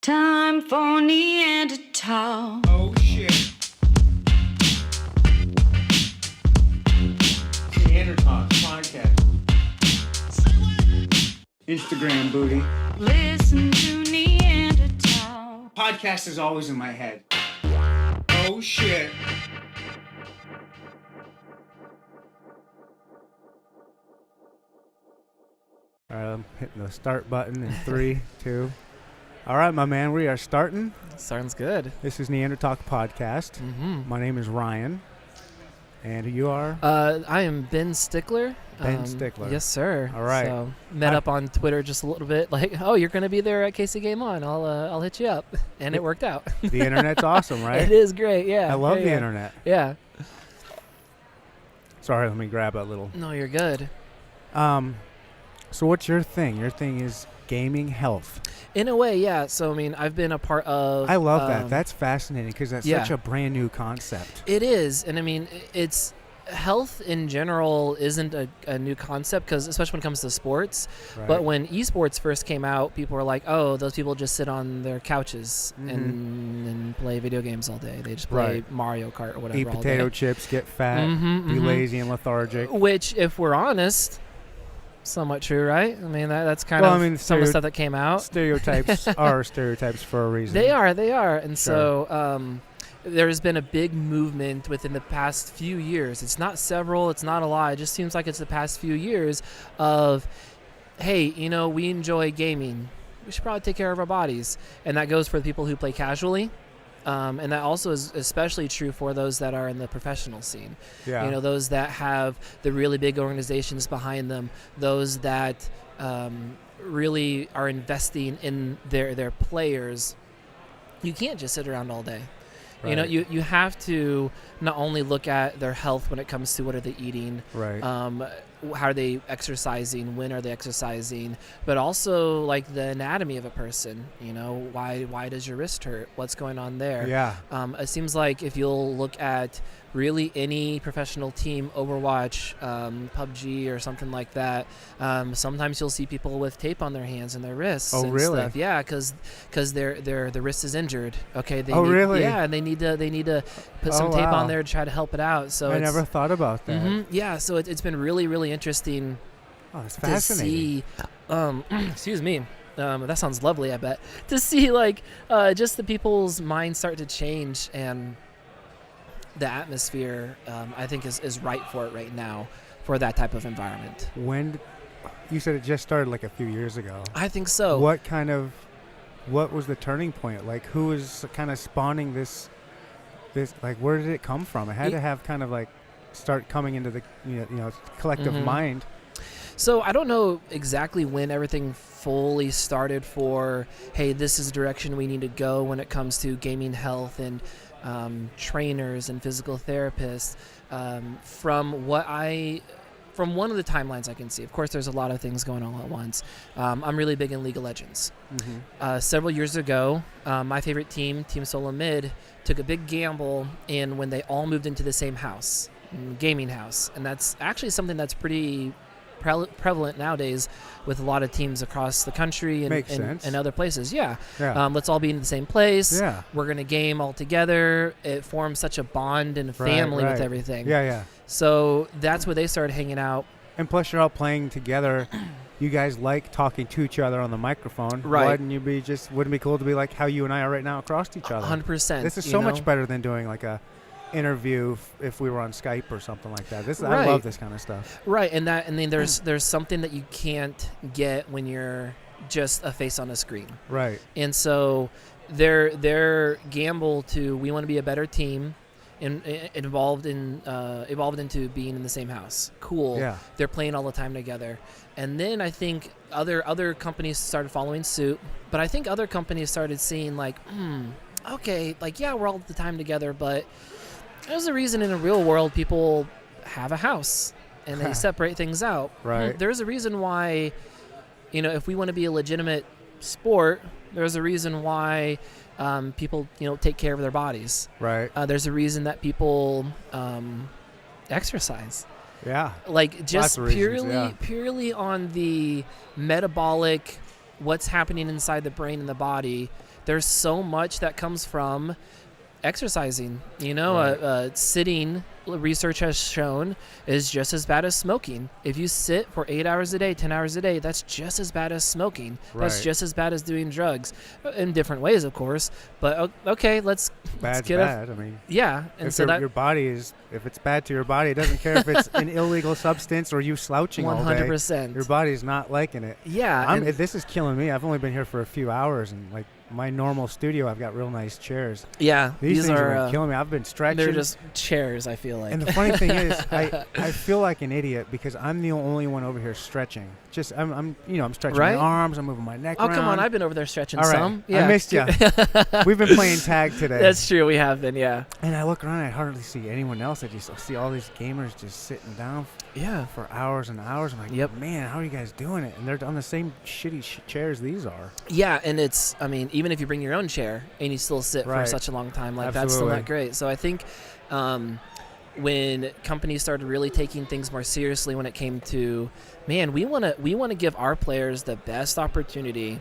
Time for Neanderthal. Oh shit. Neanderthal podcast. Instagram booty. Listen to Neanderthal. Podcast is always in my head. Oh shit. All right, I'm hitting the start button in 3, 2. All right, my man, we are starting. Sounds good. This is Neanderthal Podcast. Mm-hmm. My name is Ryan, and you are? I am Ben Stickler. Ben Stickler. Yes, sir. All right. So met up on Twitter just a little bit, like, oh, you're going to be there at KC GameCon. I'll hit you up, and it worked out. The internet's awesome, right? It is great. Yeah. I love the yeah. internet. Yeah. Sorry, let me grab a little. No, you're good. So what's your thing? Your thing is gaming health. In a way, yeah. So I mean, I've been a part of. I love that. That's fascinating because that's yeah. such a brand new concept. It is, and I mean, it's health in general isn't a new concept because especially when it comes to sports. Right. But when esports first came out, people were like, "Oh, those people just sit on their couches and play video games all day. They just play Mario Kart or whatever Eat all potato day. chips, get fat, be lazy and lethargic." Which, if we're honest, somewhat true, right? I mean, that's kind of some of the stuff that came out. Stereotypes are stereotypes for a reason. They are, and Sure. so there's been a big movement within the past few years. It's not several, it's not a lot. It just seems like it's the past few years of, hey, we enjoy gaming. We should probably take care of our bodies, and that goes for the people who play casually. And that also is especially true for those that are in the professional scene. Yeah. Those that have the really big organizations behind them, those that really are investing in their players. You can't just sit around all day. Right. You have to not only look at their health when it comes to what are they eating, Right. how are they exercising, when are they exercising, but also like the anatomy of a person. Why does your wrist hurt? What's going on there? Yeah. It seems like if you'll look at really any professional team, Overwatch, PUBG or something like that, sometimes you'll see people with tape on their hands and their wrists. Oh, and really? stuff. Yeah, because their wrist is injured. Okay. Really? Yeah, and they need to put some tape on there to try to help it out. So I never thought about that. Yeah, so it's been really, really interesting. Oh, that's To fascinating. see, excuse me. That sounds lovely, I bet. To see just the people's minds start to change, and the atmosphere, I think is right for it right now, for that type of environment. When you said it just started like a few years ago. I think so. What was the turning point? Like, who was kind of spawning this? Like, where did it come from? It had to have kind of like start coming into the collective mind. So I don't know exactly when everything fully started for, hey, this is the direction we need to go when it comes to gaming health and trainers and physical therapists. From one of the timelines I can see, of course, there's a lot of things going on at once. I'm really big in League of Legends. Several years ago, my favorite team, Team Solo Mid, took a big gamble in when they all moved into the same house, gaming house, and that's actually something that's pretty prevalent nowadays with a lot of teams across the country and other places. Yeah. Let's all be in the same place. Yeah. We're going to game all together. It forms such a bond and a family with everything. Yeah. So that's where they started hanging out. And plus, you're all playing together. You guys like talking to each other on the microphone. Right. Wouldn't it be cool to be like how you and I are right now across each other? 100%. This is so much better than doing like a interview if we were on Skype or something like that. I love this kind of stuff. Right, and then there's something that you can't get when you're just a face on a screen. Right. And so their gamble to we want to be a better team and evolved into being in the same house. Cool. Yeah. They're playing all the time together. And then I think other companies started following suit, but I think other companies started seeing like, okay, like, yeah, we're all the time together, but there's a reason in the real world people have a house and they separate things out. Right. There's a reason why, if we want to be a legitimate sport, there's a reason why people, take care of their bodies. Right. There's a reason that people exercise. Yeah. Like just reasons, purely on the metabolic, what's happening inside the brain and the body. there's so much that comes from exercising. Right. Sitting, research has shown, is just as bad as smoking. If you sit for 8 hours a day, 10 hours a day, that's just as bad as smoking. That's Right. just as bad as doing drugs, in different ways, of course. But okay, let's Bad's get bad. I mean, yeah. And if so that your body is, if it's bad to your body, it doesn't care if it's an illegal substance or you slouching all day. 100%. Your body's not liking it. Yeah. and- This is killing me. I've only been here for a few hours, and like my normal studio, I've got real nice chairs. yeah. These things are have been killing me. I've been stretching. they're just chairs, I feel like. And the funny thing is, I feel like an idiot because I'm the only one over here stretching. Just I'm stretching Right? my arms, I'm moving my neck Oh, around. come on. I've been over there stretching All right. some. Yeah. I missed you. We've been playing tag today. That's true. We have been, yeah. And I look around, I hardly see anyone else. I just see all these gamers just sitting down Yeah. for hours and hours. I'm like, Yep. man, how are you guys doing it? And they're on the same shitty chairs these are. Yeah, and it's, I mean, even if you bring your own chair and you still sit for Right. such a long time, like that's still Absolutely. not great. So I think when companies started really taking things more seriously when it came to, man, we want to give our players the best opportunity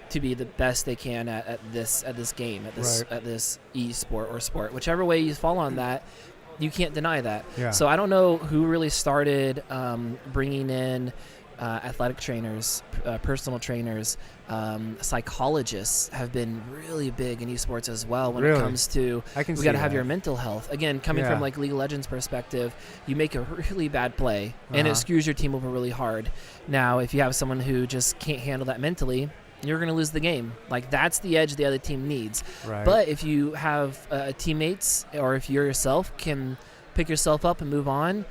to be the best they can at this game, at this e-sport or sport, whichever way you fall on that. You can't deny that. Yeah. So I don't know who really started bringing in athletic trainers, personal trainers, psychologists have been really big in esports as well when it Really? comes to I can we see got to have that. your mental health. Again, coming Yeah. from like League of Legends perspective, you make a really bad play and it Uh-huh. screws your team over really hard. Now, if you have someone who just can't handle that mentally, you're going to lose the game. Like that's the edge the other team needs. Right. But if you have teammates or if you yourself can pick yourself up and move on,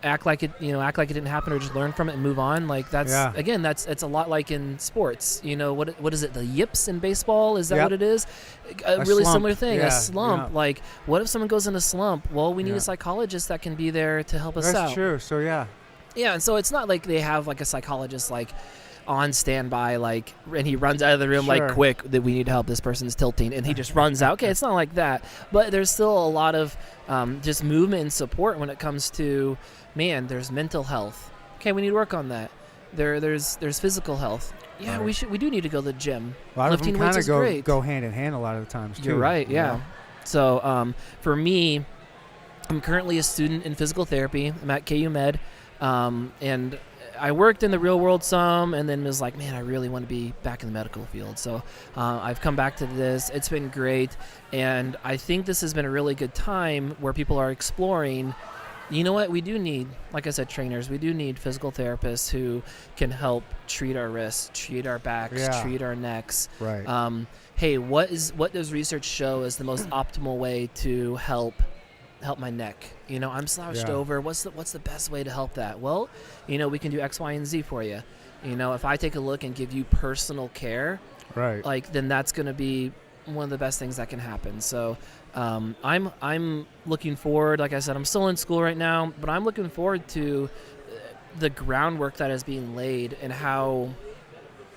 act like it didn't happen or just learn from it and move on. Like that's Yeah. again, it's a lot like in sports. What is it? The yips in baseball? Is that Yep. what it is? A A really slump. similar thing. Yeah, A slump. yeah. Like what if someone goes in a slump? Well, we need Yeah. a psychologist that can be there to help us out. That's true. So yeah. Yeah, and so it's not like they have like a psychologist like on standby, like, and he runs out of the room like, Sure. quick, that we need help, this person's tilting, and he just runs out. Okay, it's not like that, but there's still a lot of just movement and support when it comes to, man, there's mental health. Okay, we need to work on that. There's physical health. Yeah, Right. we do need to go to the gym. A lot Lifting of them weights kind is of great. go hand in hand a lot of the times too. You're right, you yeah. know? So for me, I'm currently a student in physical therapy. I'm at KU Med, and I worked in the real world some, and then was like, man, I really want to be back in the medical field. So I've come back to this. It's been great, and I think this has been a really good time where people are exploring. You know what? We do need, like I said, trainers. We do need physical therapists who can help treat our wrists, treat our backs, Yeah. treat our necks. Right. Hey, what does research show is the most optimal way to help my neck? I'm slouched Yeah. over. What's the best way to help that? Well, we can do X, Y, and Z for you. If I take a look and give you personal care, Right. like, then that's going to be one of the best things that can happen. So I'm looking forward. Like I said, I'm still in school right now, but I'm looking forward to the groundwork that is being laid and how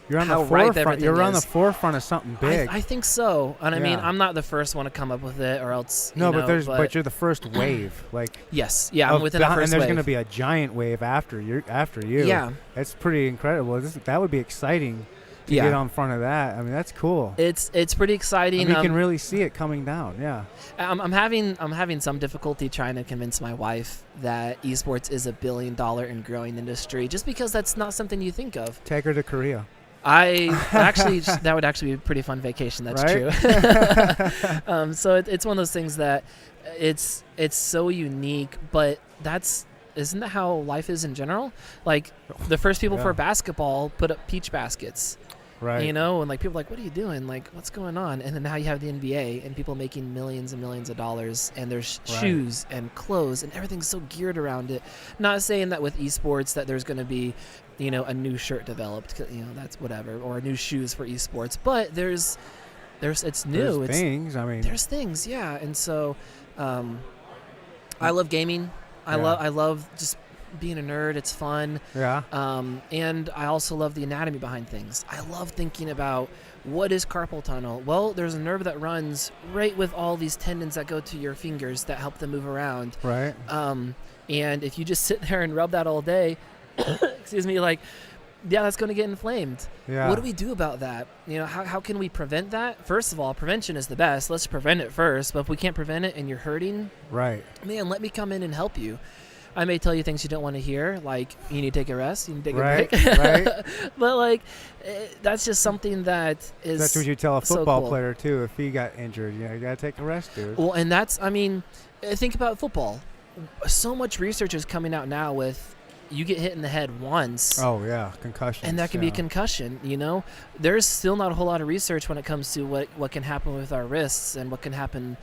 You're on how the ripe forefront. everything You're on the is. forefront of something big. I think so. And I mean, Yeah. I'm not the first one to come up with it, or else. no, you know, but you're the first wave. Like yes, yeah, I'm of within the behind- first and there's wave. going to be a giant wave after you. Yeah. That's pretty incredible. That would be exciting to Yeah. get on front of that. I mean, that's cool. It's pretty exciting. And we can really see it coming down. Yeah. I'm having some difficulty trying to convince my wife that esports is $1 billion and growing industry, just because that's not something you think of. Take her to Korea. That would actually be a pretty fun vacation. That's Right? true. So it's one of those things that it's so unique, but isn't that how life is in general? Like the first people Yeah. for basketball put up peach baskets. Right. And like people are like, what are you doing? Like, what's going on? And then now you have the NBA and people making millions and millions of dollars, and there's Right. shoes and clothes and everything's so geared around it. Not saying that with esports that there's going to be, a new shirt developed, that's whatever, or new shoes for esports, but it's new. There's things. I mean, There's things, yeah. And so, I love gaming. I Yeah. love just being a nerd. It's fun. yeah. And I also love the anatomy behind things. I love thinking about what is carpal tunnel. Well, there's a nerve that runs right with all these tendons that go to your fingers that help them move around. Right. And if you just sit there and rub that all day, excuse me, like that's going to get inflamed. Yeah. What do we do about that? You know, how can we prevent that? First of all, prevention is the best. Let's prevent it first. But if we can't prevent it and you're hurting, Right. man, let me come in and help you. I may tell you things you don't want to hear, like you need to take a rest, you need to take Right, a break. right. But like, that's just something that is. That's what you tell a so football cool. player too. If he got injured, you gotta take a rest, dude. Well, and that's, I mean, think about football. So much research is coming out now with you get hit in the head once. Oh yeah, concussion. And that can be a concussion, you know? There's still not a whole lot of research when it comes to what can happen with our wrists and what can happen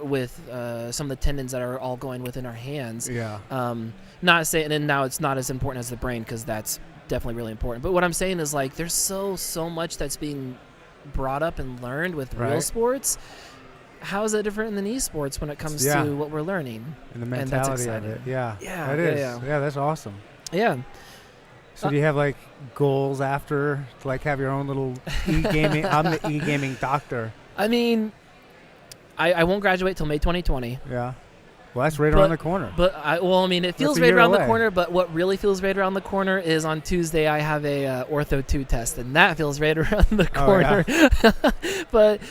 with some of the tendons that are all going within our hands. Yeah. Not saying, and now it's not as important as the brain because that's definitely really important. But what I'm saying is, like, there's so much that's being brought up and learned with real Right. sports. How is that different than esports when it comes to what we're learning? And the And that's mentality of it. exciting. Yeah. Yeah, That yeah, is. yeah. Yeah, that's awesome. Yeah. So do you have like goals after to like have your own little e-gaming? I'm the e-gaming doctor. I mean, I won't graduate till May 2020. Yeah. Well, that's right around the corner. But I mean, it feels a right year around the away. corner. But what really feels right around the corner is on Tuesday I have a Ortho 2 test, and that feels right around the corner. But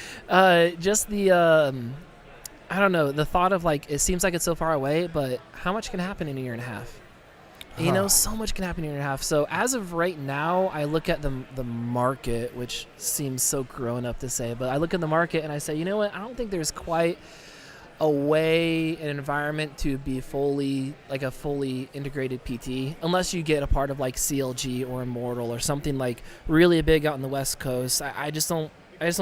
just the I don't know, the thought of like it seems like it's so far away, but how much can happen in a year and a half? You know, so much can happen in a year and a half. So as of right now, I look at the market, which seems so grown up to say, but I look at the market and I say, you know what? I don't think there's quite a way, an environment to be fully integrated PT, unless you get a part of like CLG or Immortal or something like really big out in the West Coast. I just don't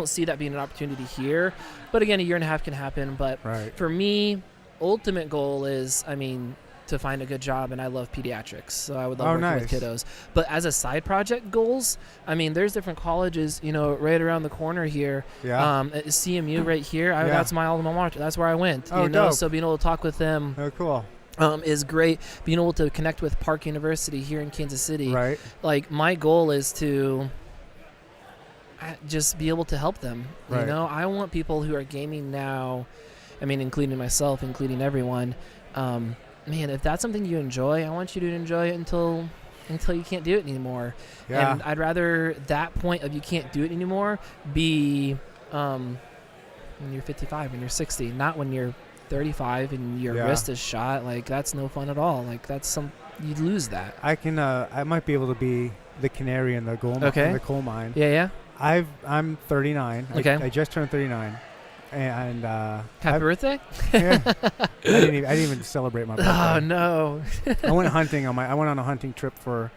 see that being an opportunity here. But again, a year and a half can happen. But for me, ultimate goal is, I mean, to find a good job, and I love pediatrics, so I would love working with kiddos. But as a side project goals, I mean, there's different colleges, you know, right around the corner here. Yeah. At CMU right here, that's my alma mater. That's where I went. Oh, you know, dope. so being able to talk with them Oh, cool. is great. Being able to connect with Park University here in Kansas City. Right. Like, my goal is to just be able to help them. You Right. know, I want people who are gaming now, I mean, including myself, including everyone, man, if that's something you enjoy, I want you to enjoy it until you can't do it anymore. Yeah. And I'd rather that point of you can't do it anymore be when you're 55 and you're 60, not when you're 35 and your wrist is shot. Like, that's no fun at all. Like, you'd lose that. I can. I might be able to be the canary in the in the coal mine. Yeah. I'm 39. Okay. I just turned 39, and Happy birthday. yeah, I didn't even celebrate my birthday. Oh no. I went hunting I went on a hunting trip for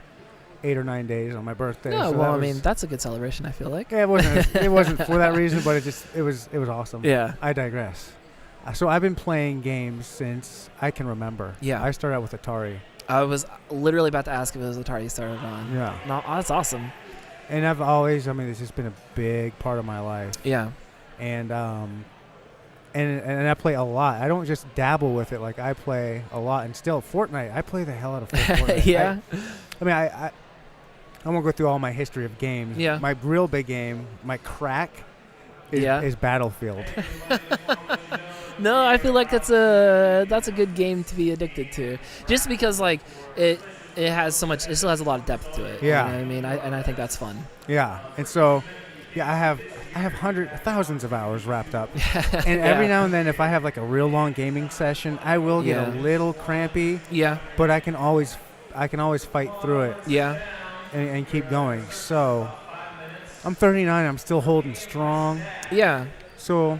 8 or 9 days on my birthday. No, so well, that I mean, was- that's a good celebration, I feel like. yeah, it wasn't for that reason, but it was awesome. Yeah. I digress. So I've been playing games since I can remember. Yeah. I started out with Atari. I was literally about to ask if it was Atari you started on. Yeah. No, that's awesome. And I've always, it's just been a big part of my life. Yeah. And and I play a lot. I don't just dabble with it. Like, I play a lot. And still, Fortnite, I play the hell out of Fortnite. Yeah. I won't go through all my history of games. Yeah. My real big game, my crack, is Battlefield. No, I feel like that's a good game to be addicted to, just because like it has so much. It still has a lot of depth to it. Yeah. You know what I mean, I think that's fun. Yeah. And so, yeah, I have thousands of hours wrapped up. And every now and then, if I have like a real long gaming session, I will get a little crampy. Yeah. But I can always fight through it. Yeah. And keep going. So I'm 39. I'm still holding strong. Yeah. So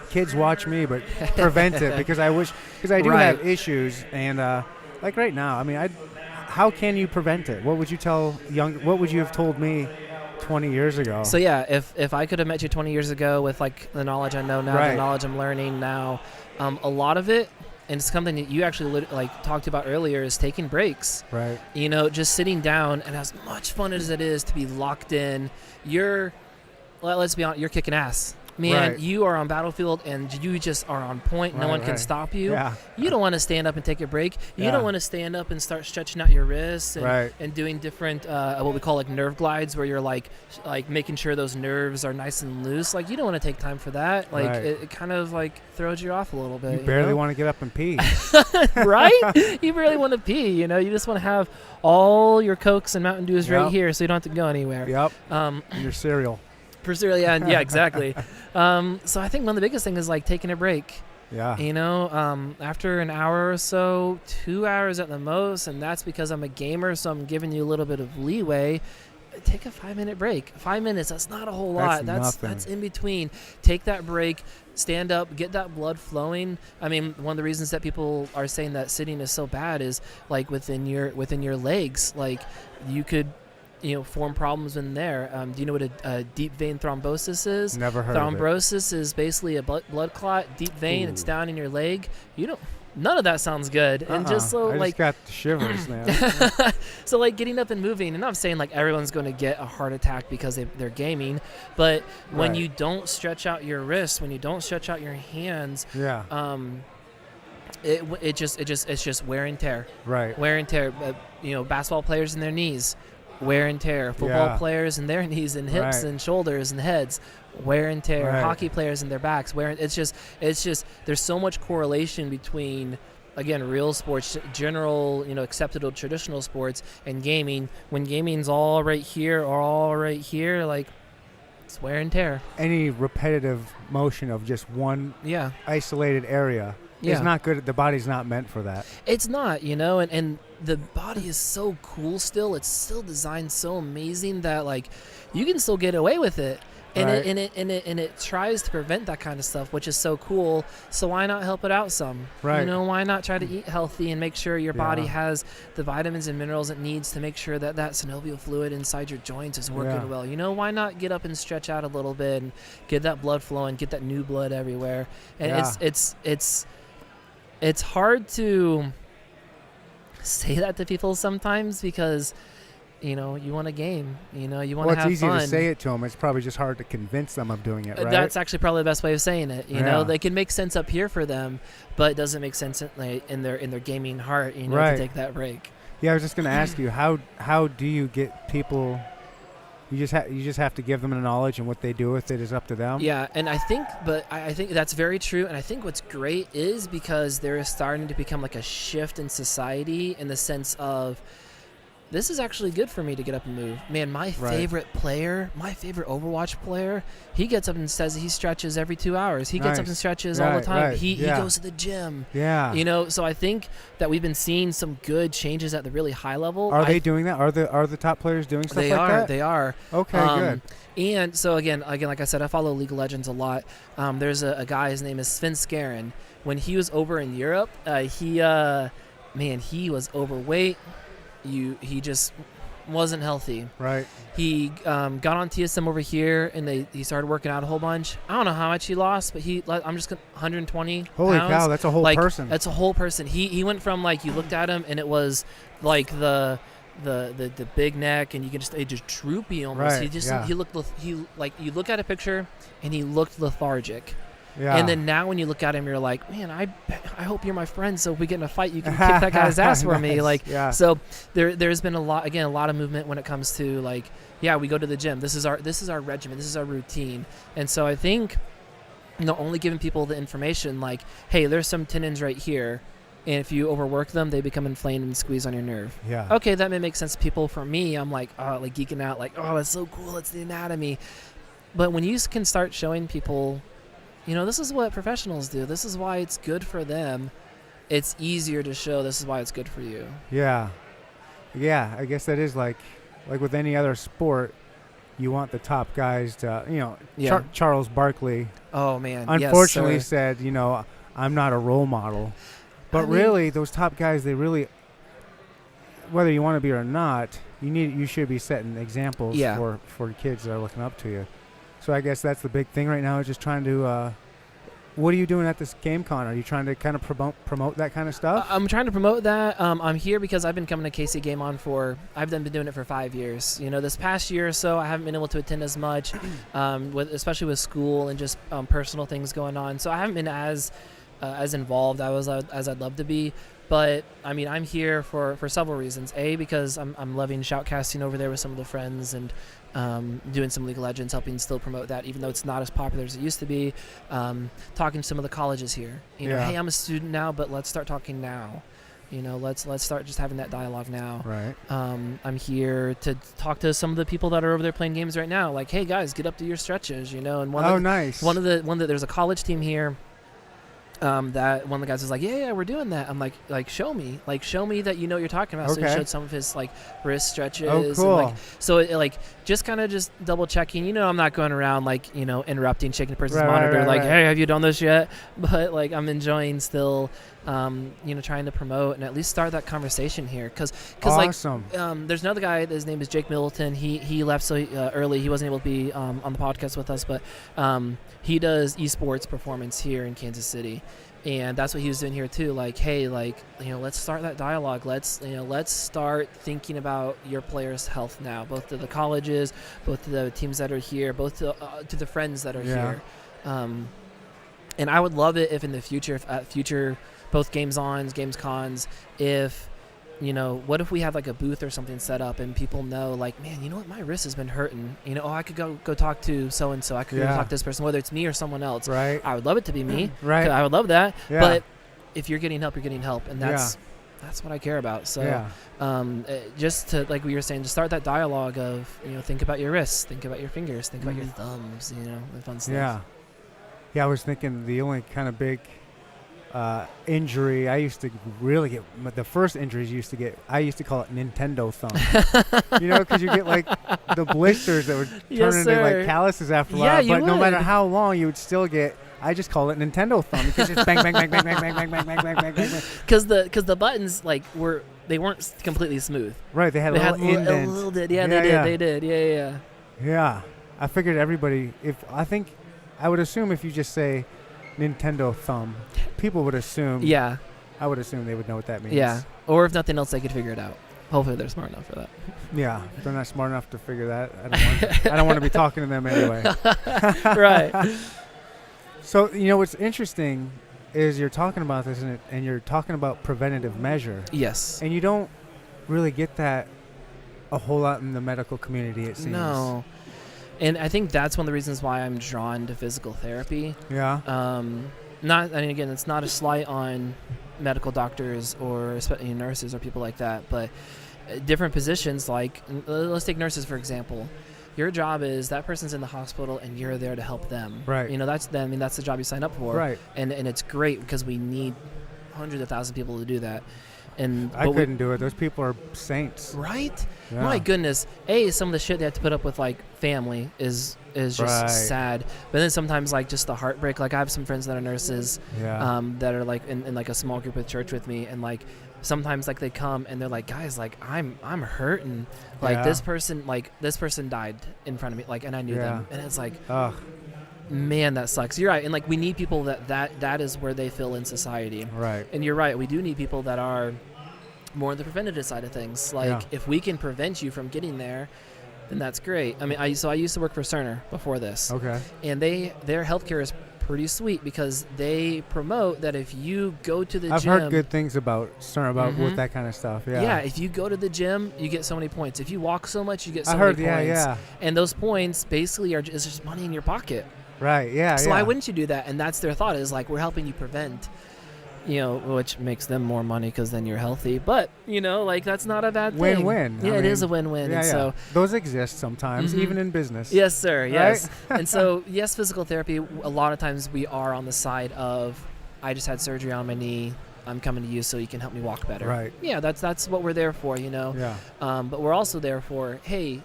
kids watch me, but prevent it because I do have issues. And like right now, I mean, how can you prevent it? What would you what would you have told me 20 years ago? So yeah, if I could have met you 20 years ago with like the knowledge I know now, the knowledge I'm learning now, a lot of it, and it's something that you actually like talked about earlier, is taking breaks. Right. You know, just sitting down, and as much fun as it is to be locked in, let's be honest, you're kicking ass. man, Right. you are on battlefield and you just are on point. No one can stop you. Yeah. You don't want to stand up and take a break. You Yeah. don't want to stand up and start stretching out your wrists and, Right. and doing different what we call like nerve glides, where you're like making sure those nerves are nice and loose. Like you don't want to take time for that. Like Right. it kind of like throws you off a little bit. You barely know? want to get up and pee. Right? You barely want to pee. You just want to have all your Cokes and Mountain Dews right Yep. here, so you don't have to go anywhere. Yep. Um, And your cereal. for sure, yeah, exactly. So I think one of the biggest things is like taking a break. Yeah. After an hour or so, 2 hours at the most, and that's because I'm a gamer, so I'm giving you a little bit of leeway. Take a 5-minute break. 5 minutes, that's not a whole lot. That's That's nothing. in between. Take that break, stand up, get that blood flowing. I mean, one of the reasons that people are saying that sitting is so bad is like within your legs, like you could form problems in there. Do you know what a deep vein thrombosis is? Never heard of it. Thrombosis is basically a blood clot, deep vein. It's Ooh. down in your leg. None of that sounds good. And just so I like just got the shivers, man. so like getting up and moving, and I'm saying like everyone's going to get a heart attack because they're gaming, but when Right. you don't stretch out your wrists, when you don't stretch out your hands, Yeah. it's just wear and tear. Right. Wear and tear. Basketball players and their knees, wear and tear. Football Yeah. players and their knees and hips Right. and shoulders and heads, wear and tear. Right. Hockey players and their backs, wear. It's just there's so much correlation between, again, real sports, general, accepted traditional sports, and gaming. When gaming's all right here or all right here, like it's wear and tear. Any repetitive motion of just one Yeah. isolated area Yeah. is not good. The body's not meant for that. It's not, and the body is so cool still. It's still designed so amazing that like you can still get away with it. And Right. it tries to prevent that kind of stuff, which is so cool. So why not help it out some? Right. Why not try to eat healthy and make sure your body Yeah. has the vitamins and minerals it needs to make sure that synovial fluid inside your joints is working Yeah. well. Why not get up and stretch out a little bit and get that blood flowing, get that new blood everywhere? And Yeah. it's hard to say that to people sometimes because you want a game. You want to Well, it's have easy fun. to say it to them. It's probably just hard to convince them of doing it, right? That's actually probably the best way of saying it. Yeah. They can make sense up here for them, but it doesn't make sense in their gaming heart. Right. To take that break. Yeah, I was just going to ask you, how do you get people? You just have to give them the knowledge, and what they do with it is up to them. Yeah, and I think that's very true. And I think what's great is because there is starting to become like a shift in society in the sense of, this is actually good for me to get up and move. Man, my favorite player, my favorite Overwatch player, he gets up and says he stretches every 2 hours. He gets up Nice. and stretches all the Right, time. right. He Yeah. goes to the gym. Yeah. So I think that we've been seeing some good changes at the really high level. Are they doing that? Are the top players doing stuff They like are. that? They are. Okay, good. And so again, like I said, I follow League of Legends a lot. There's a guy. His name is Sven Skaren. When he was over in Europe, he was overweight. He just wasn't healthy. Right. He got on TSM over here, and he started working out a whole bunch. I don't know how much he lost, but I'm just 120 Holy pounds. cow, that's a whole person. That's a whole person. He went from like you looked at him and it was like the big neck, and you can just droopy almost. Right, He looked you look at a picture and he looked lethargic. Yeah. And then now when you look at him, you're like, man, I hope you're my friend, so if we get in a fight, you can kick that guy's ass for me. Nice, Like, yeah. so there's been a lot of movement when it comes to like, yeah, we go to the gym. This is our regimen. This is our routine. And so I think, only giving people the information like, hey, there's some tendons right here, and if you overwork them, they become inflamed and squeeze on your nerve. Yeah. Okay, that may make sense to people. For me, I'm like, like geeking out, like, oh, that's so cool. It's the anatomy. But when you can start showing people, this is what professionals do. This is why it's good for them. It's easier to show this is why it's good for you. Yeah. Yeah, I guess that is like with any other sport, you want the top guys to, Yeah. Charles Barkley Oh, man. unfortunately yes, sir. said, I'm not a role model. But I mean- really, those top guys, they really, whether you want to be or not, you should be setting examples Yeah. for kids that are looking up to you. So I guess that's the big thing right now, is just trying to what are you doing at this GameCon? Are you trying to kind of promote that kind of stuff? I'm trying to promote that. I'm here because I've been coming to KC GameCon I've been doing it for 5 years. This past year or so, I haven't been able to attend as much, especially with school and just personal things going on. So I haven't been as involved as I'd love to be. But I mean, I'm here for several reasons. A, because I'm loving shoutcasting over there with some of the friends and doing some League of Legends, helping still promote that, even though it's not as popular as it used to be. Talking to some of the colleges here. Hey, I'm a student now, but let's start talking now. Let's start just having that dialogue now. Right. I'm here to talk to some of the people that are over there playing games right now. Like, hey guys, get up to your stretches. And nice. One of the there's a college team here. That one of the guys was like, yeah, we're doing that. I'm like, show me that you know what you're talking about. Okay. So he showed some of his like wrist stretches. Oh, cool. And, so just kind of just double checking. I'm not going around interrupting, shaking the person's monitor. Hey, have you done this yet? But I'm enjoying still, trying to promote and at least start that conversation here. Cause awesome. There's another guy. His name is Jake Middleton. He left so early. He wasn't able to be on the podcast with us, but he does esports performance here in Kansas City. And that's what he was doing here too. Let's start that dialogue. Let's start thinking about your players' health now, both to the colleges, both to the teams that are here, both to the friends that are here. And I would love it if in the future, both GamesCons, if what if we have a booth or something set up and people know man, you know what, my wrist has been hurting. I could go talk to so and so. I could go talk to this person, whether it's me or someone else. Right. I would love it to be me. Right. I would love that. Yeah. But if you're getting help, you're getting help, and that's what I care about. So just to we were saying, to start that dialogue of think about your wrists, think about your fingers, think about your thumbs. The fun stuff. Yeah. I was thinking the only kind of big injury I used to really get, the first injuries I used to call it Nintendo thumb. Because you get the blisters that would turn into calluses after a while. But no matter how long, you would still get. I just call it Nintendo thumb because it's bang bang bang bang bang bang bang bang bang bang bang bang. Because the buttons they weren't completely smooth. Right, they had a little bit. Yeah, they did. Yeah. Yeah, I figured everybody. I would assume if you just say Nintendo thumb, people would assume. Yeah. I would assume they would know what that means. Yeah. Or if nothing else, they could figure it out. Hopefully they're smart enough for that. Yeah. If they're not smart enough to figure that, I don't want to be talking to them anyway. Right. So, what's interesting is you're talking about this and you're talking about preventative measure. Yes. And you don't really get that a whole lot in the medical community, it seems. No. And I think that's one of the reasons why I'm drawn to physical therapy. Yeah. Again, it's not a slight on medical doctors or nurses or people like that, but different positions, let's take nurses, for example. Your job is that person's in the hospital and you're there to help them. Right. That's the job you sign up for. Right. And it's great because we need hundreds of thousands of people to do that. And I couldn't do it. Those people are saints. Right? Yeah. My goodness. Some of the shit they have to put up with, family is just sad. But then sometimes, just the heartbreak. I have some friends that are nurses that are, in a small group at church with me. And, sometimes, they come and they're like, guys, I'm hurting. This person died in front of me. And I knew them. And it's ugh. Man, that sucks. You're right. And we need people that is where they feel in society. Right. And you're right. We do need people that are more on the preventative side of things. If we can prevent you from getting there, then that's great. I mean, I used to work for Cerner before this. Okay. And their healthcare is pretty sweet because they promote that if you go to the gym. I've heard good things about Cerner with that kind of stuff. Yeah. Yeah. If you go to the gym, you get so many points. If you walk so much, you get so many many points. Yeah. And those points basically is just money in your pocket. Right, yeah. So why wouldn't you do that? And that's their thought is we're helping you prevent, which makes them more money because then you're healthy. But, that's not a bad thing. Win-win. Yeah, it is a win-win. Yeah, and so those exist sometimes, even in business. Yes, sir. Yes. Right? And so, yes, physical therapy, a lot of times we are on the side of, I just had surgery on my knee. I'm coming to you so you can help me walk better. Right. Yeah, that's what we're there for, Yeah. But we're also there for, hey,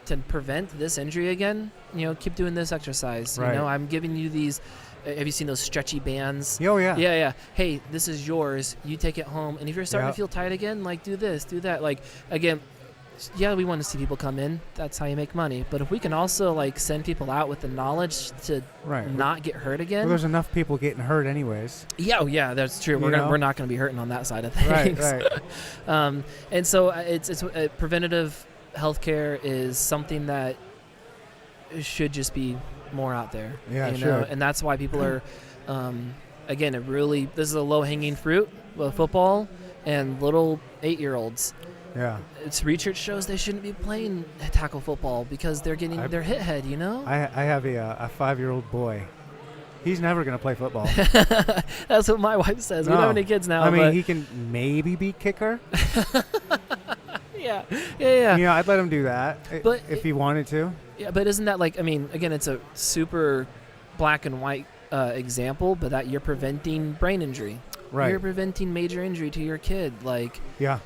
to prevent this injury again, keep doing this exercise. Right. I'm giving you these. Have you seen those stretchy bands? Oh, yeah. Yeah. Hey, this is yours. You take it home. And if you're starting to feel tight again, do this, do that. Again, yeah, we want to see people come in. That's how you make money. But if we can also like send people out with the knowledge to Right. not get hurt again. Well, there's enough people getting hurt anyways. Yeah, oh yeah, that's true. You know? We're not going to be hurting on that side of Right, things. right. And so it's preventative healthcare is something that should just be more out there. Yeah, you it know? should. And that's why people are, again, this is a low hanging fruit with football and little 8-year-olds. Yeah. It's research shows they shouldn't be playing tackle football because they're getting their hit head. You know. I have a 5-year-old boy. He's never going to play football. That's what my wife says. We don't No. have any kids now. I mean, but he can maybe be kicker. yeah. You know, I'd let him do that But if he wanted to. Yeah, but isn't that like? I mean, again, it's a super black and white example, but that you're preventing brain injury. Right. You're preventing major injury to your kid, like, Yeah.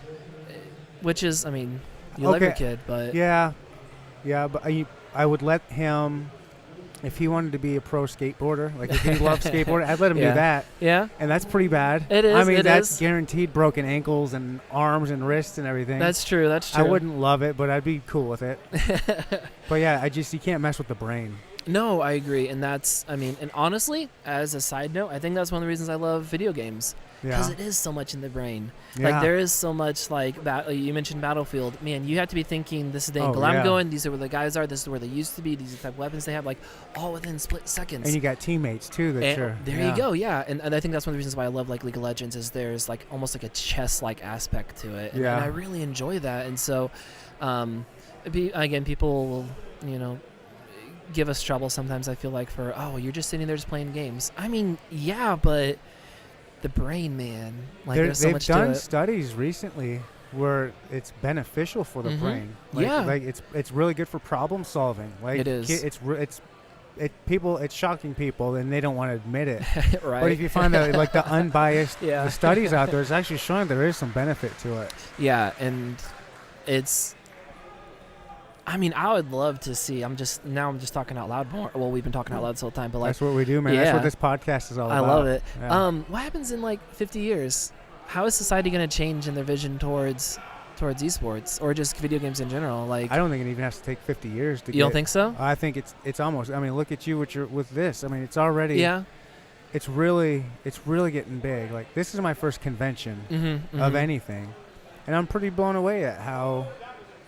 which is, I mean, you love your Okay. kid, but Yeah. Yeah, but I would let him, if he wanted to be a pro skateboarder, like if he loved skateboarding, I'd let him Yeah. do that. yeah, And that's pretty bad. It is, I mean, it that's is. guaranteed broken ankles and arms and wrists and everything. that's true. That's I true. wouldn't love it, but I'd be cool with it. But yeah, you can't mess with the brain. No, I agree, and that's, I mean, and honestly, as a side note, I think that's one of the reasons I love video games. Because Yeah. it is so much in the brain. Yeah. Like, there is so much, like, you mentioned Battlefield. Man, you have to be thinking, this is the angle yeah. I'm going, these are where the guys are, this is where they used to be, these are the type of weapons they have, like, all within split seconds. And you got teammates too that And sure. there you go, yeah. And I think that's one of the reasons why I love, like, League of Legends is there's, like, almost like a chess-like aspect to it. And, Yeah. and I really enjoy that. And so, again, people will, you know, give us trouble sometimes, I feel like, for, oh, you're just sitting there just playing games. I mean, yeah, but the brain, man. Like, there's so They've much done to it. studies recently where it's beneficial for the Mhm. brain. Yeah. Like it's really good for problem solving. Like It is. It's shocking people and they don't want to admit it. Right. But if you find that like the unbiased Yeah. the studies out there, it's actually showing there is some benefit to it. Yeah, and it's, I mean, I would love to see. I'm just talking out loud more. Well, we've been talking out loud this whole time, but like, That's what we do, man. That's yeah. what this podcast is all I about. love it. Yeah. What happens in like 50 years? How is society going to change in their vision towards esports or just video games in general? Like, I don't think it even has to take 50 years to you don't think so? I think it's almost. I mean, look at you with this. I mean, it's already. Yeah. It's really getting big. Like this is my first convention Mm-hmm, of anything, and I'm pretty blown away at how.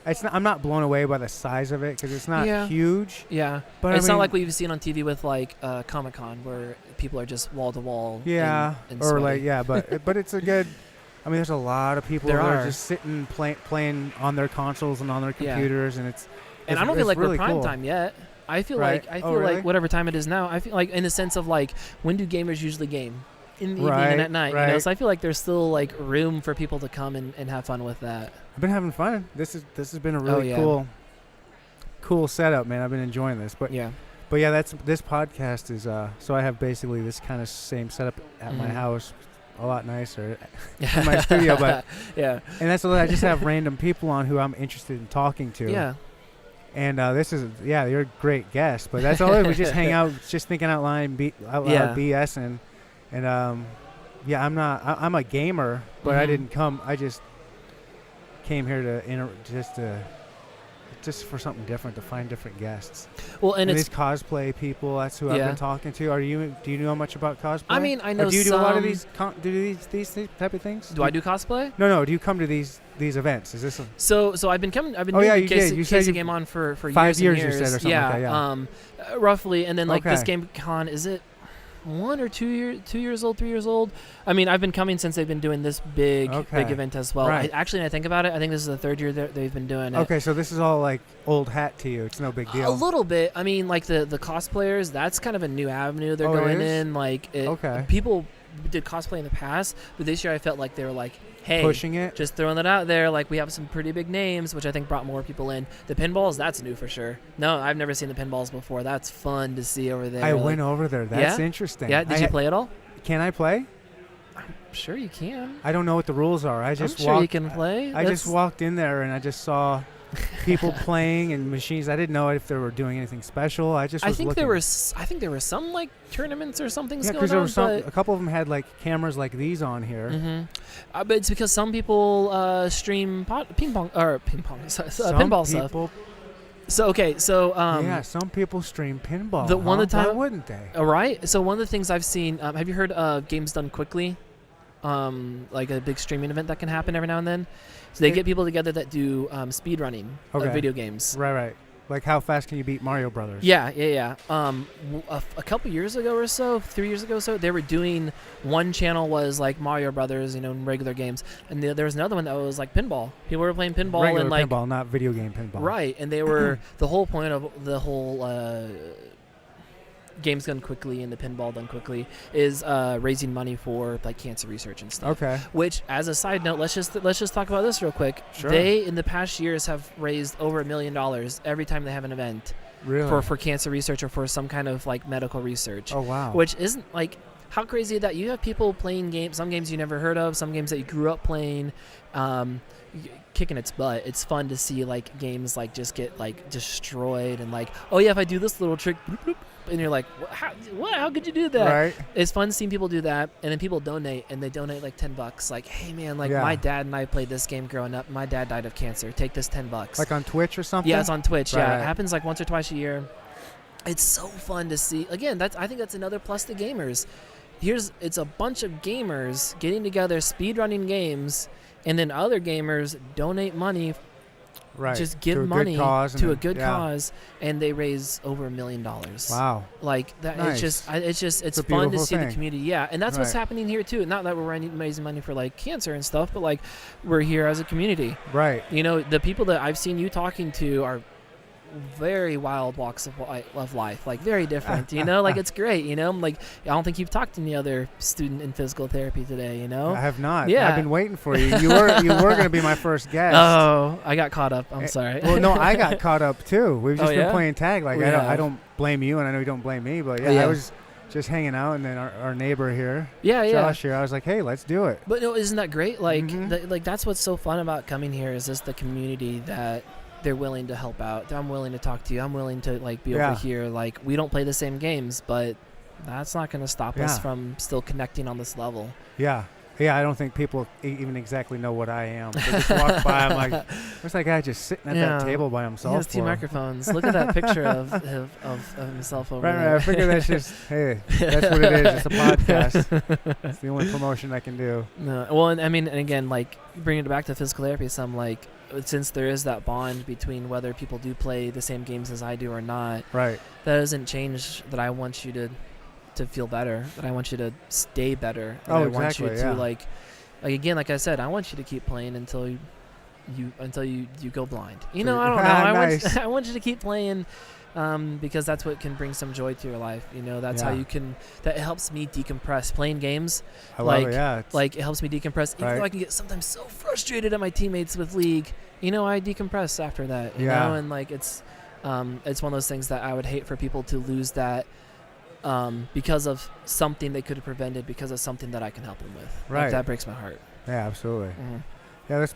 I'm not blown away by the size of it because it's not Yeah. huge. Yeah, But it's I mean, not like we've seen on TV with like Comic-Con where people are just wall to wall. Yeah, and or sweaty. like but it's a good. I mean, there's a lot of people There that are. are just sitting playing on their consoles and on their Yeah. computers, and it's. And I don't feel like really we're prime cool. time yet. I feel Right. like Oh, really? like whatever time it is now. I feel like in the sense of like when do gamers usually game? In the evening Right, and at night. You know? right. So I feel like there's still like room for people to come and have fun with that. I've been having fun. This has been a really yeah. cool setup, man. I've been enjoying this, but Yeah. this podcast is so I have basically this kind of same setup at my Mhm. house, a lot nicer in my studio, but yeah. and that's what I just have random people on who I'm interested in talking to. Yeah. And you're a great guest, but that's all. We just hang out, just thinking out loud, Yeah. BSing, and I'm a gamer, but I Mhm. didn't come. I just came here to just for something different, to find different guests. Well, and these it's cosplay people. That's who I've Yeah. been talking to. Do you know much about cosplay? I mean, I know Or do you do a lot of some- these type of things? do I do cosplay? No. Do you come to these events? Is this a So I've been doing yeah, the you did. You said KC you- GameCon for 5 years years, and you years. said, or something yeah, like that, yeah. Roughly, and then like this Okay. GameCon, is it 1 or 2 years old, 3 years old? I mean, I've been coming since they've been doing this big Okay. event as well. Right. Actually, when I think about it, I think this is the 3rd year that they've been doing it. Okay, so this is all like old hat to you. It's no big deal. A little bit. I mean, like the cosplayers, that's kind of a new avenue they're Oh, it going is? in. Like, Okay. people did cosplay in the past, but this year I felt like they were like, hey, Pushing it. just throwing that out there. Like, we have some pretty big names, which I think brought more people in. The pinballs, that's new for sure. No, I've never seen the pinballs before. That's fun to see over there. I Like, went over there. That's Yeah? interesting. Yeah, did you play at all? Can I play? Sure, you can. I don't know what the rules are. I I'm just sure walked. you can play. I just walked in there and I just saw people playing and machines. I didn't know if they were doing anything special. I just was think looking. I think there were some like tournaments or something Yeah, going because there on. were some. A couple of them had like cameras like these on here. But it's because some people stream pinball stuff. People, So okay, so yeah, some people stream pinball. the one of the Why time- wouldn't they? right. So one of the things I've seen. Have you heard of Games Done Quickly? Like a big streaming event that can happen every now and then. So they get people together that do speed running of Okay. video games. Right. Like how fast can you beat Mario Brothers? Yeah. A couple years ago or so, 3 years ago or so, they were doing, one channel was like Mario Brothers, regular games, and there was another one that was like pinball. People were playing pinball Regular and like pinball, not video game pinball. right, and they were the whole point of the whole Games Done Quickly and the pinball done quickly is raising money for like cancer research and stuff. Okay. Which, as a side note, let's just talk about this real quick. Sure. They in the past years have raised over $1 million every time they have an event Really? for cancer research or for some kind of like medical research. Oh wow. Which isn't like, how crazy is that? You have people playing games, some games you never heard of, some games that you grew up playing, kicking its butt. It's fun to see like games like just get like destroyed and like, oh yeah, if I do this little trick, bloop, bloop, and you're like, how could you do that? Right. It's fun seeing people do that, and then people donate, and they donate like $10. Like, hey man, like Yeah. my dad and I played this game growing up. My dad died of cancer. Take this $10. Like on Twitch or something? Yeah, it's on Twitch. Yeah, Right. it happens like once or twice a year. It's so fun to see. Again, I think that's another plus to gamers. It's a bunch of gamers getting together, speedrunning games, and then other gamers donate money, Right. just give to money a good cause to a and good yeah. cause, and they raise over $1 million. Wow. Like that, Nice. it's It's a fun to beautiful see the thing. community. Yeah, and that's what's Right. happening here too. Not that we're raising money for like cancer and stuff, but like we're here as a community. Right. The people that I've seen you talking to are very wild walks of life, like very different. Like it's great. Like I don't think you've talked to any other student in physical therapy today. I have not. Yeah. I've been waiting for you. You were going to be my first guest. Oh, I got caught up. I'm sorry. Well, no, I got caught up too. We've just Oh, been yeah? playing tag. Like We I have. don't blame you, and I know you don't blame me. But Yeah. I was just hanging out, and then our neighbor here, yeah. Josh here, I was like, hey, let's do it. But no, isn't that great? Like, Mhm. like that's what's so fun about coming here is just the community that they're willing to help out. I'm willing to talk to you. I'm willing to like be Yeah. over here. Like we don't play the same games, but that's not going to stop us Yeah. from still connecting on this level. Yeah. Yeah, I don't think people even exactly know what I am. They just walk by, I'm like, what's that guy just sitting at that Yeah. table by He himself has two for? microphones. Look at that picture of himself over Right, there. I figure that's just, hey, that's what it is. It's a podcast. It's the only promotion I can do. No, well, and I mean, and again, like bringing it back to physical therapy, some like since there is that bond between whether people do play the same games as I do or not, Right. that doesn't change that I want you to feel better, that I want you to stay better, that Oh, I exactly, want you yeah. to like again, like I said, I want you to keep playing until you go blind. I don't know. Nice. I want you to keep playing. Because that's what can bring some joy to your life. That's how Yeah. you can. That helps me decompress. Playing games, I like, love it, yeah. It's- like it helps me decompress. Even though Right. I can get sometimes so frustrated at my teammates with League, I decompress after that. You Yeah. know, and like it's one of those things that I would hate for people to lose that. Because of something they could have prevented, because of something that I can help them with. Like, Right. that breaks my heart. yeah, absolutely. Mhm.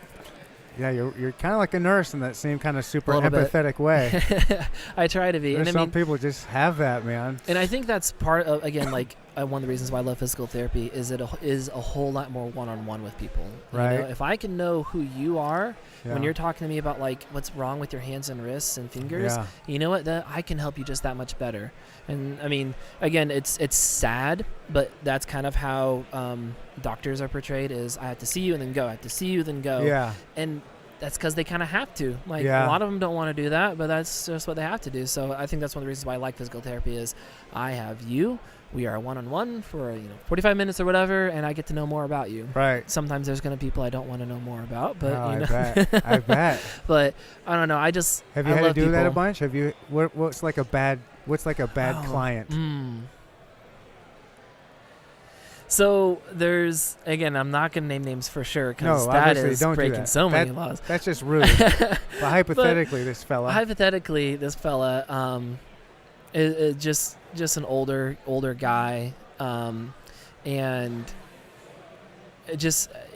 Yeah, you're kind of like a nurse in that same kind of super A little bit. empathetic way. I try to be. There's And I some mean, people just have that, man. and I think that's part of, again, like one of the reasons why I love physical therapy is it is a whole lot more one-on-one with people. Right. If I can know who you are when Yeah. you're talking to me about like what's wrong with your hands and wrists and fingers, Yeah. you know what? That I can help you just that much better. And I mean, again, it's sad, but that's kind of how doctors are portrayed: is I have to see you and then go. I have to see you then go. Yeah. And that's because they kind of have to. Like Yeah. a lot of them don't want to do that, but that's just what they have to do. So I think that's one of the reasons why I like physical therapy is I have you. We are one-on-one for 45 minutes or whatever, and I get to know more about you. Right. Sometimes there's going to be people I don't want to know more about, but No, you know. I bet. I bet. But I don't know. I just Have you I had to love do that a people. bunch? Have you? What's like a bad Oh, client? So there's, again, I'm not going to name names for sure because No, that obviously, is don't do breaking that. so many That- laws. That's just rude. But hypothetically, this fella. Hypothetically, this fella is just an older guy, and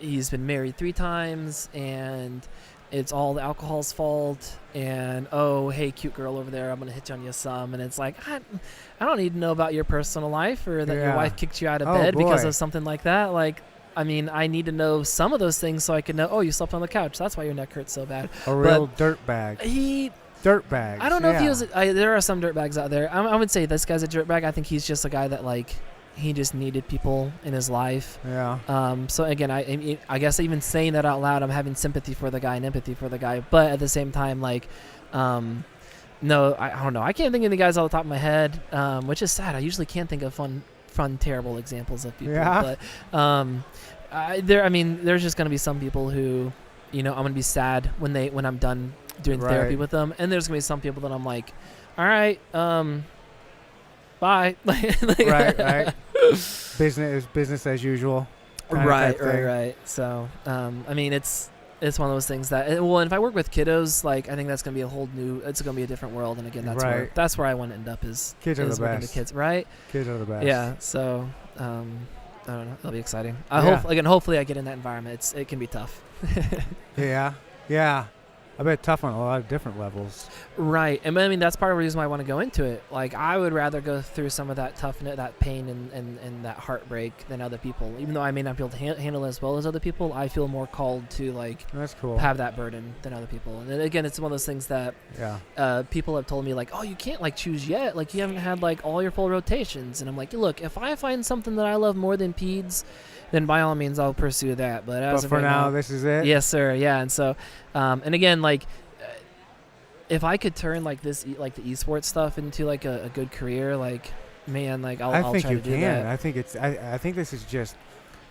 he's been married 3 times, and it's all the alcohol's fault, and oh, hey, cute girl over there, I'm gonna hit on you some, and it's like I don't need to know about your personal life or that your wife kicked you out of bed because of something like that. Like, I mean, I need to know some of those things so I can know. Oh, you slept on the couch. That's why your neck hurts so bad. A real dirtbag. Dirtbag. I don't know if he was. There are some dirtbags out there. I would say this guy's a dirtbag. I think he's just a guy that like he just needed people in his life. Yeah. So again, I guess even saying that out loud, I'm having sympathy for the guy and empathy for the guy. But at the same time, like, no, I don't know. I can't think of the guys off the top of my head, which is sad. I usually can't think of fun, terrible examples of people. Yeah. But there's just gonna be some people who, I'm gonna be sad when I'm done doing therapy with them, and there's gonna be some people that I'm like, all right, bye. Right. business as usual. Right. So, it's one of those things that, and if I work with kiddos, like, I think that's going to be it's going to be a different world. And again, that's where I want to end up is kids are the best. To kids, right? Kids are the best. Yeah. So, I don't know. That'll be exciting. Hopefully I get in that environment. It can be tough. Yeah. I bet tough on a lot of different levels. Right. And that's part of the reason why I want to go into it. Like, I would rather go through some of that toughness, that pain and that heartbreak than other people. Even though I may not be able to handle it as well as other people, I feel more called to, like, that's cool. Have that burden than other people. And again, it's one of those things that people have told me, like, oh, you can't, like, choose yet. Like, you haven't had, like, all your full rotations. And I'm like, look, if I find something that I love more than peds, then by all means I'll pursue that. But as of for right now, this is it. Yes, sir. Yeah. And so, and again, like, if I could turn like this, like the esports stuff into like a good career, like, man, like I'll try to do that. I think I think this is just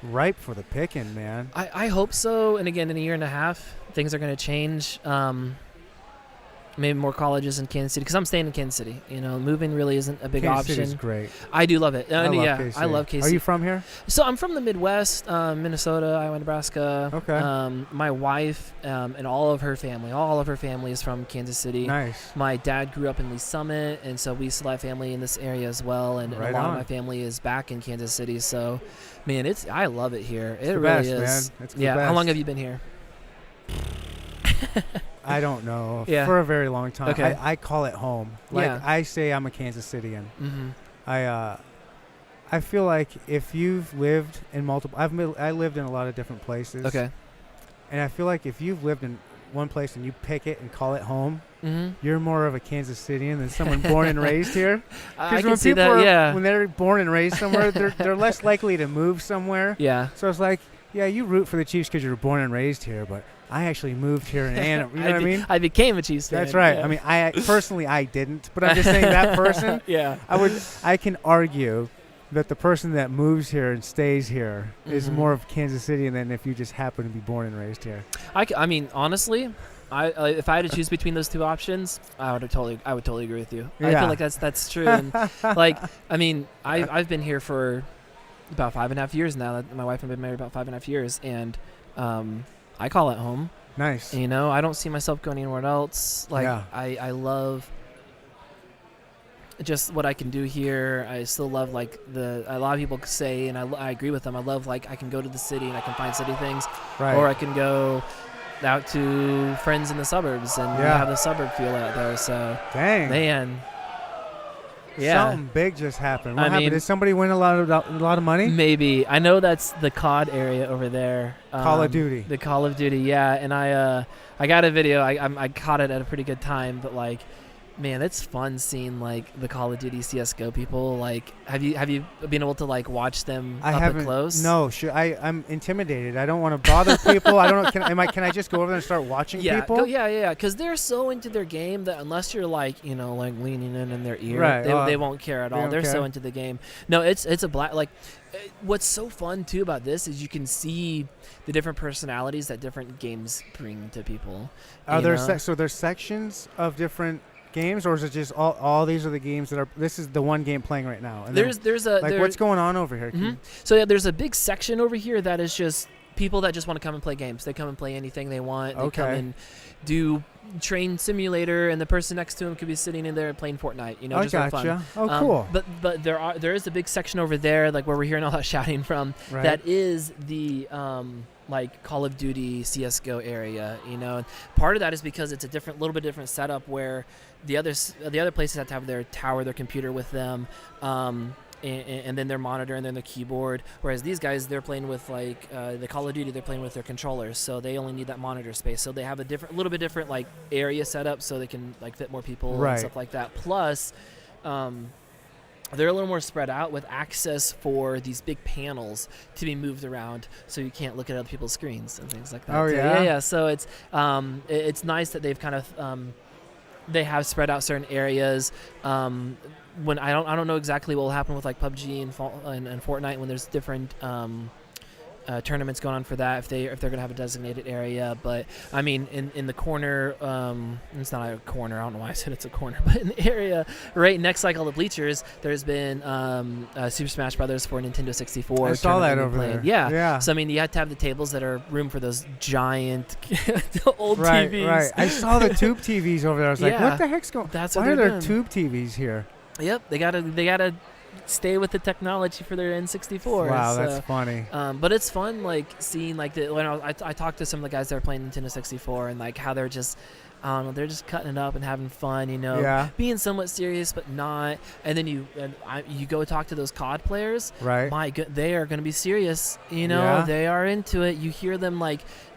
ripe for the picking, man. I hope so. And again, in a year and a half, things are going to change. Maybe more colleges in Kansas City, because I'm staying in Kansas City. Moving really isn't a big Kansas option. City's great. I do love it. I love KC. Are you from here? So I'm from the Midwest, Minnesota, Iowa, Nebraska. Okay. My wife and all of her family is from Kansas City. Nice. My dad grew up in Lee Summit, and so we still have family in this area as well. And, a lot of my family is back in Kansas City. So, man, I love it here. It really is. Man. It's the best. How long have you been here? I don't know. Yeah. For a very long time. Okay. I call it home. Like, I say I'm a Kansas Cityan. Mm-hmm. I feel like if you've lived in I lived in a lot of different places. Okay. And I feel like if you've lived in one place and you pick it and call it home, mm-hmm. you're more of a Kansas Cityan than someone born and raised here. I can see that, yeah. When they're born and raised somewhere, they're less likely to move somewhere. Yeah. So it's like, yeah, you root for the Chiefs because you were born and raised here, but I actually moved here in Ann Arbor. You know what I mean? I became a Chiefs fan. That's right. Yeah. I mean, I personally didn't, but I'm just saying that person. Yeah. I can argue that the person that moves here and stays here is more of Kansas City than if you just happen to be born and raised here. I mean, honestly, if I had to choose between those two options, I would totally agree with you. Yeah. I feel like that's true. And like, I mean, I've been here for about 5.5 years now. My wife and I have been married about 5.5 years, and I call it home. Nice. I don't see myself going anywhere else. Like, yeah. I love just what I can do here. I still love, like, a lot of people say, and I agree with them, I love, like, I can go to the city and I can find city things. Right. Or I can go out to friends in the suburbs and have the suburb feel out there. So, dang. Man. Yeah. Something big just happened. What happened? Did somebody win a lot of money? Maybe. I know that's the COD area over there. Call of Duty. The Call of Duty, yeah. And I got a video. I caught it at a pretty good time, but, like, man, it's fun seeing, like, the Call of Duty CS:GO people. Like, have you been able to, like, watch them up and close? No, I'm intimidated. I don't want to bother people. I don't know. Can I just go over there and start watching people? Yeah. Because they're so into their game that unless you're, like, like leaning in their ear, right, they won't care at all. They're so into the game. No, it's a black. Like, what's so fun too about this is you can see the different personalities that different games bring to people. So there's sections of different games, or is it just all these are the games that are? This is the one game playing right now. And what's going on over here? Mm-hmm. So yeah, there's a big section over here that is just people that just want to come and play games. They come and play anything they want. They come and do train simulator, and the person next to him could be sitting in there playing Fortnite. Just for fun. Oh, cool. But there is a big section over there, like where we're hearing all that shouting from. Right. That is the like Call of Duty CS:GO area, and part of that is because it's a little bit different setup where the other places have to have their tower, their computer with them, and then their monitor and then their keyboard, whereas these guys, they're playing with like the Call of Duty, they're playing with their controllers, so they only need that monitor space, so they have a little bit different like area setup so they can like fit more people and stuff like that. Plus they're a little more spread out with access for these big panels to be moved around, so you can't look at other people's screens and things like that. Oh, yeah? Yeah. So it's nice that they've kind of they have spread out certain areas. When I don't know exactly what will happen with like PUBG and Fortnite when there's different tournaments going on for that, if they're going to have a designated area. But I mean, in the corner, it's not a corner, I don't know why I said it's a corner, but in the area right next, like all the bleachers, there's been Super Smash Brothers for Nintendo 64. I saw that over there. Yeah. So I mean, you have to have the tables that are room for those giant old TVs. Right. I saw the tube TVs over there. I was like, what the heck's going on? That's Why what are they're there doing. tube TVs here? Yep, they gotta stay with the technology for their N64. Wow, so, that's funny. But it's fun, like seeing like when I talked to some of the guys that are playing Nintendo 64 and like how they're just, I don't know, they're just cutting it up and having fun, being somewhat serious but not. And then you go talk to those COD players. Right. My good, they are gonna be serious. Yeah. They are into it. You hear them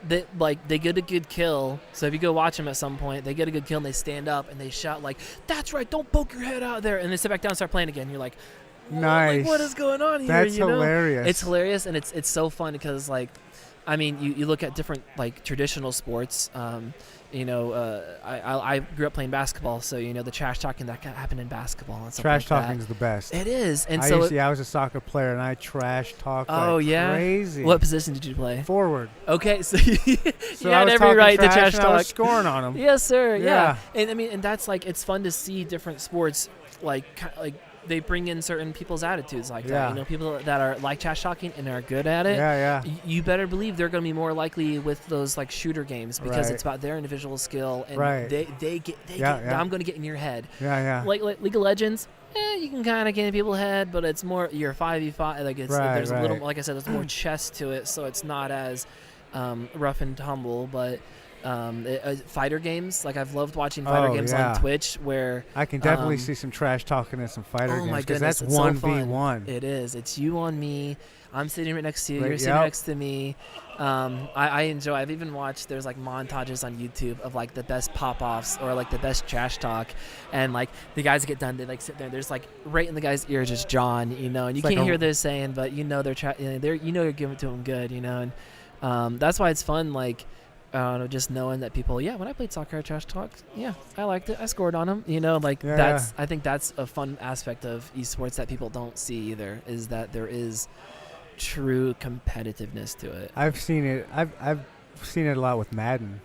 they get a good kill. So if you go watch them at some point, they get a good kill and they stand up and they shout like, "That's right, don't poke your head out there," and they sit back down and start playing again. You're like, nice. Like, what is going on here? That's hilarious. It's hilarious, and it's so fun because like, I mean, you look at different like traditional sports. I grew up playing basketball, so the trash talking that happened in basketball and stuff Trash like talking is the best. It is, and I was a soccer player and I trash talk like crazy. What position did you play? Forward. Okay, so you So had I was every right to trash trash and talk. I was scoring on them. Yes, sir. Yeah. And I mean, and that's like, it's fun to see different sports like they bring in certain people's attitudes like that. People that are like trash talking and are good at it. Yeah. You better believe they're going to be more likely with those like shooter games because it's about their individual skill and they get I'm going to get in your head. Yeah. Like League of Legends. You can kind of get in people's head, but it's more you're 5v5. Like there's a little, like I said, there's more chess to it, so it's not as rough and tumble. But fighter games, like I've loved watching fighter games on Twitch, where I can definitely see some trash talking in some fighter games. Oh my goodness, that's it's 1v1. It is. It's you on me. I'm sitting right next to you. You're sitting next to me. I enjoy. I've even watched. There's like montages on YouTube of like the best pop-offs or like the best trash talk, and like the guys get done. They like sit there. There's like right in the guy's ear, just John, and you can't hear they're saying, but they're you're giving it to them good, and that's why it's fun. Like. Just knowing that people, when I played soccer at Trash Talk, I liked it. I scored on them. I think that's a fun aspect of esports that people don't see either, is that there is true competitiveness to it. I've seen it. I've seen it a lot with Madden.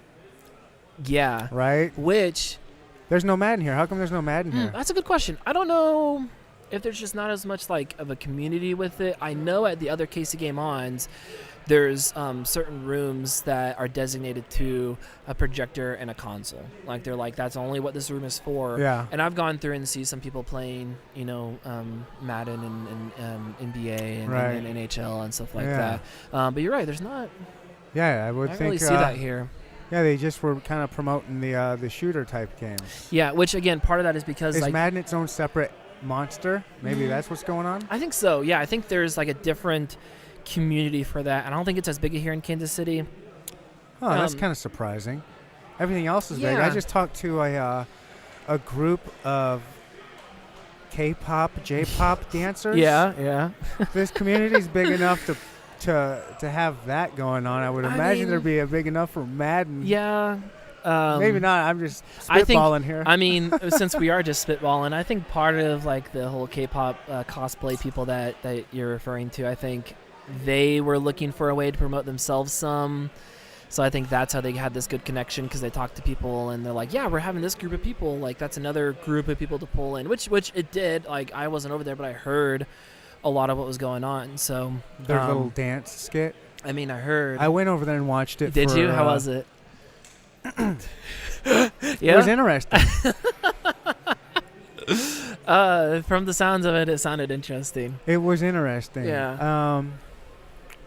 Yeah. Right? Which... There's no Madden here. How come there's no Madden here? That's a good question. I don't know if there's just not as much like of a community with it. I know at the other KC GameCons, there's certain rooms that are designated to a projector and a console. Like they're like, that's only what this room is for. Yeah. And I've gone through and see some people playing, Madden and NBA and NHL and stuff like that. But you're right, there's not. Yeah, I would I think. don't really see that here. Yeah, they just were kind of promoting the shooter type games. Yeah, which again, part of that is because is Madden its own separate monster? Maybe that's what's going on. I think so. Yeah, I think there's like a different community for that. I don't think it's as big here in Kansas City. Oh, that's kind of surprising. Everything else is big. I just talked to a group of K-pop, J-pop dancers. Yeah. This community's big enough to have that going on. I would imagine there'd be a big enough for Madden. Yeah. Maybe not. I'm just spitballing here. I mean, since we are just spitballing, I think part of like the whole K-pop cosplay people that you're referring to, I think they were looking for a way to promote themselves some. So I think that's how they had this good connection, because they talked to people and they're like, yeah, we're having this group of people. Like that's another group of people to pull in, which it did. Like I wasn't over there, but I heard a lot of what was going on. So their little dance skit. I mean, I heard. I went over there and watched it. Did you? How was it? It was interesting. From the sounds of it, it sounded interesting. It was interesting. Yeah.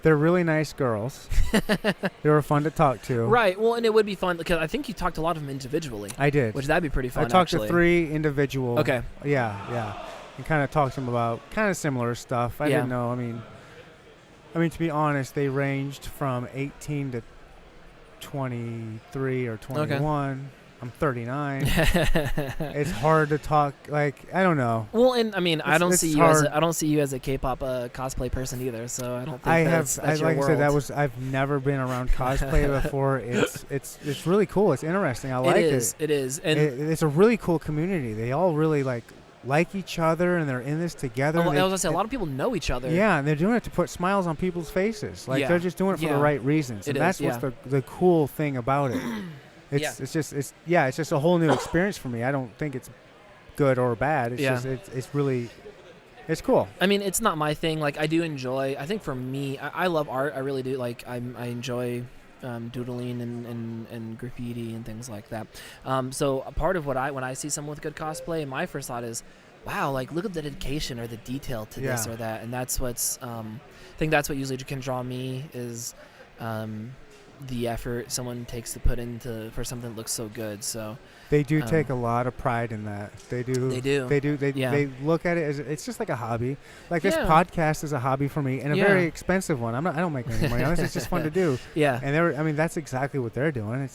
They're really nice girls. They were fun to talk to. Right. Well, and it would be fun because I think you talked to a lot of them individually. I did. Which that'd be pretty fun. I talked actually. to 3 individual. Okay. Yeah. And kind of talked to them about kind of similar stuff. I didn't know. I mean, to be honest, they ranged from 18 to 23 or 21. Okay. I'm 39. It's hard to talk. Like, I don't know. Well, and I mean, I don't see you as a K-pop cosplay person either. So I don't think that's your world. I said, I've never been around cosplay before. It's really cool. It's interesting. I like it. It is. And it's a really cool community. They all really like each other, and they're in this together. I was gonna say a lot of people know each other. Yeah, and they're doing it to put smiles on people's faces. Like they're just doing it for the right reasons. And that's what's the cool thing about it. It's just a whole new experience for me. I don't think it's good or bad. It's just it's really cool. I mean, it's not my thing. Like, I do enjoy. I think for me, I love art. I really do. Like, I enjoy doodling and graffiti and things like that. So a part of when I see someone with good cosplay, my first thought is, wow, like, look at the dedication or the detail to this or that. And that's what's I think that's what usually can draw me is the effort someone takes to put into for something that looks so good. So they do take a lot of pride in that. They look at it as it's just like a hobby. Like this podcast is a hobby for me and a very expensive one. I don't make any money on this. It's just fun to do. Yeah. And that's exactly what they're doing.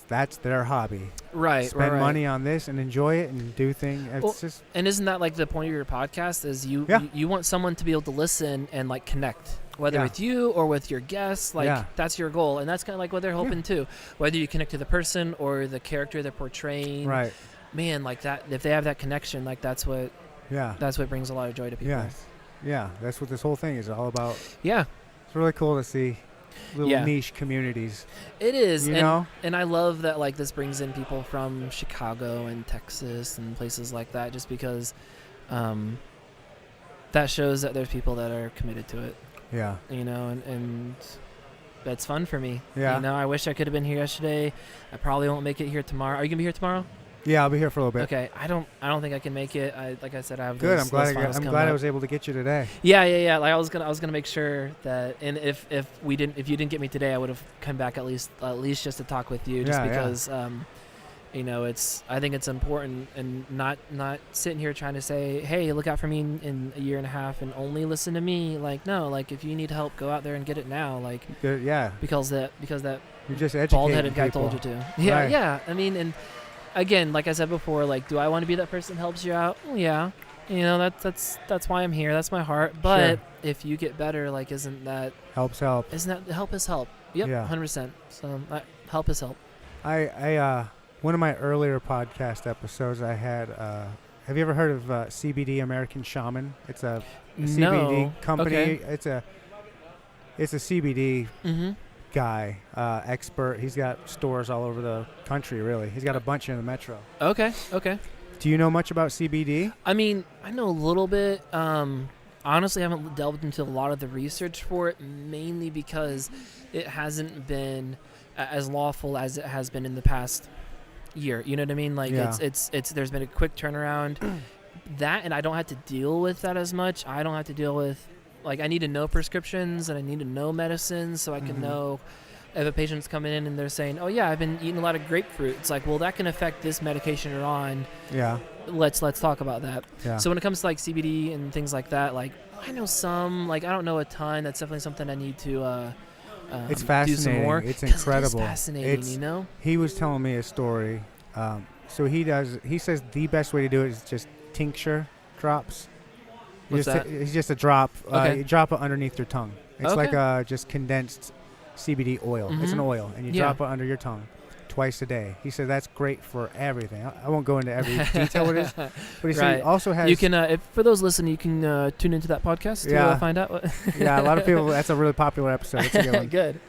That's their hobby. Right. Spend money on this and enjoy it and do things. And isn't that like the point of your podcast is you want someone to be able to listen and like connect. Whether with you or with your guests, that's your goal. And that's kind of like what they're hoping too. Whether you connect to the person or the character they're portraying. Right. Man, like that, if they have that connection, like that's what brings a lot of joy to people. Yes. Yeah, that's what this whole thing is all about. Yeah. It's really cool to see little niche communities. It is. You know? And I love that like this brings in people from Chicago and Texas and places like that just because that shows that there's people that are committed to it. Yeah. You know, and that's fun for me. Yeah. You know, I wish I could have been here yesterday. I probably won't make it here tomorrow. Are you gonna be here tomorrow? Yeah, I'll be here for a little bit. Okay. I don't think I can make it. Like I said, I have good. I'm glad I was able to get you today. Yeah. Like I was gonna make sure that, and if you didn't get me today, I would have come back at least just to talk with you, just because. You know, I think it's important, and not sitting here trying to say, hey, look out for me in a year and a half and only listen to me. Like, no, like if you need help, go out there and get it now. Like, because that you're just bald-headed guy told you to. Yeah, right. Yeah. I mean, and again, like I said before, like, do I want to be that person that helps you out? Well, yeah. You know, that's why I'm here. That's my heart. But if you get better, like, isn't that help? Isn't that help is help? Yep, 100%. So help is help. I one of my earlier podcast episodes, I had. Have you ever heard of CBD American Shaman? It's a CBD company. Okay. It's a CBD guy, expert. He's got stores all over the country. Really, he's got a bunch in the metro. Okay. Do you know much about CBD? I mean, I know a little bit. Honestly, I haven't delved into a lot of the research for it, mainly because it hasn't been as lawful as it has been in the past year. You know what I mean? Like it's there's been a quick turnaround. That, and I don't have to deal with that as much. I don't have to deal with, like, I need to know prescriptions and I need to know medicines so I can know if a patient's coming in and they're saying, oh yeah, I've been eating a lot of grapefruit. It's like, well, that can affect this medication you're on. Yeah. Let's talk about that. Yeah. So when it comes to like CBD and things like that, like I know some, like I don't know a ton. That's definitely something I need to it's fascinating. Do some more. It's incredible. It's fascinating, you know? He was telling me a story. So he says the best way to do it is just tincture drops. What's that? It's just a drop. You drop it underneath your tongue. It's like just condensed CBD oil. It's an oil, and you drop it under your tongue twice a day. He said that's great for everything. I won't go into every detail what it is, but he said he also has. You can, if for those listening, you can tune into that podcast to find out. What a lot of people. That's a really popular episode. It's a good one. Good.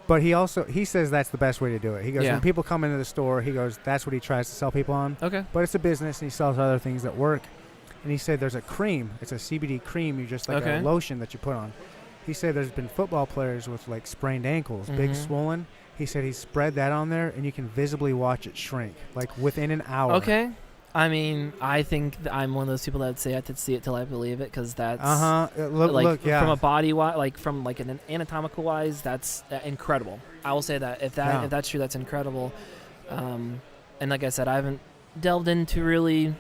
But he says that's the best way to do it. He goes, when people come into the store, he goes, that's what he tries to sell people on. Okay. But it's a business, and he sells other things that work. And he said there's a cream. It's a CBD cream. You just like a lotion that you put on. He said there's been football players with like sprained ankles, big swollen. He said he spread that on there, and you can visibly watch it shrink, like within an hour. Okay. I mean, I think I'm one of those people that would say I have to see it till I believe it, because that's Look, yeah. from a body wise, like from like an anatomical wise, that's incredible. I will say that if that's true, that's incredible. And like I said, I haven't delved into really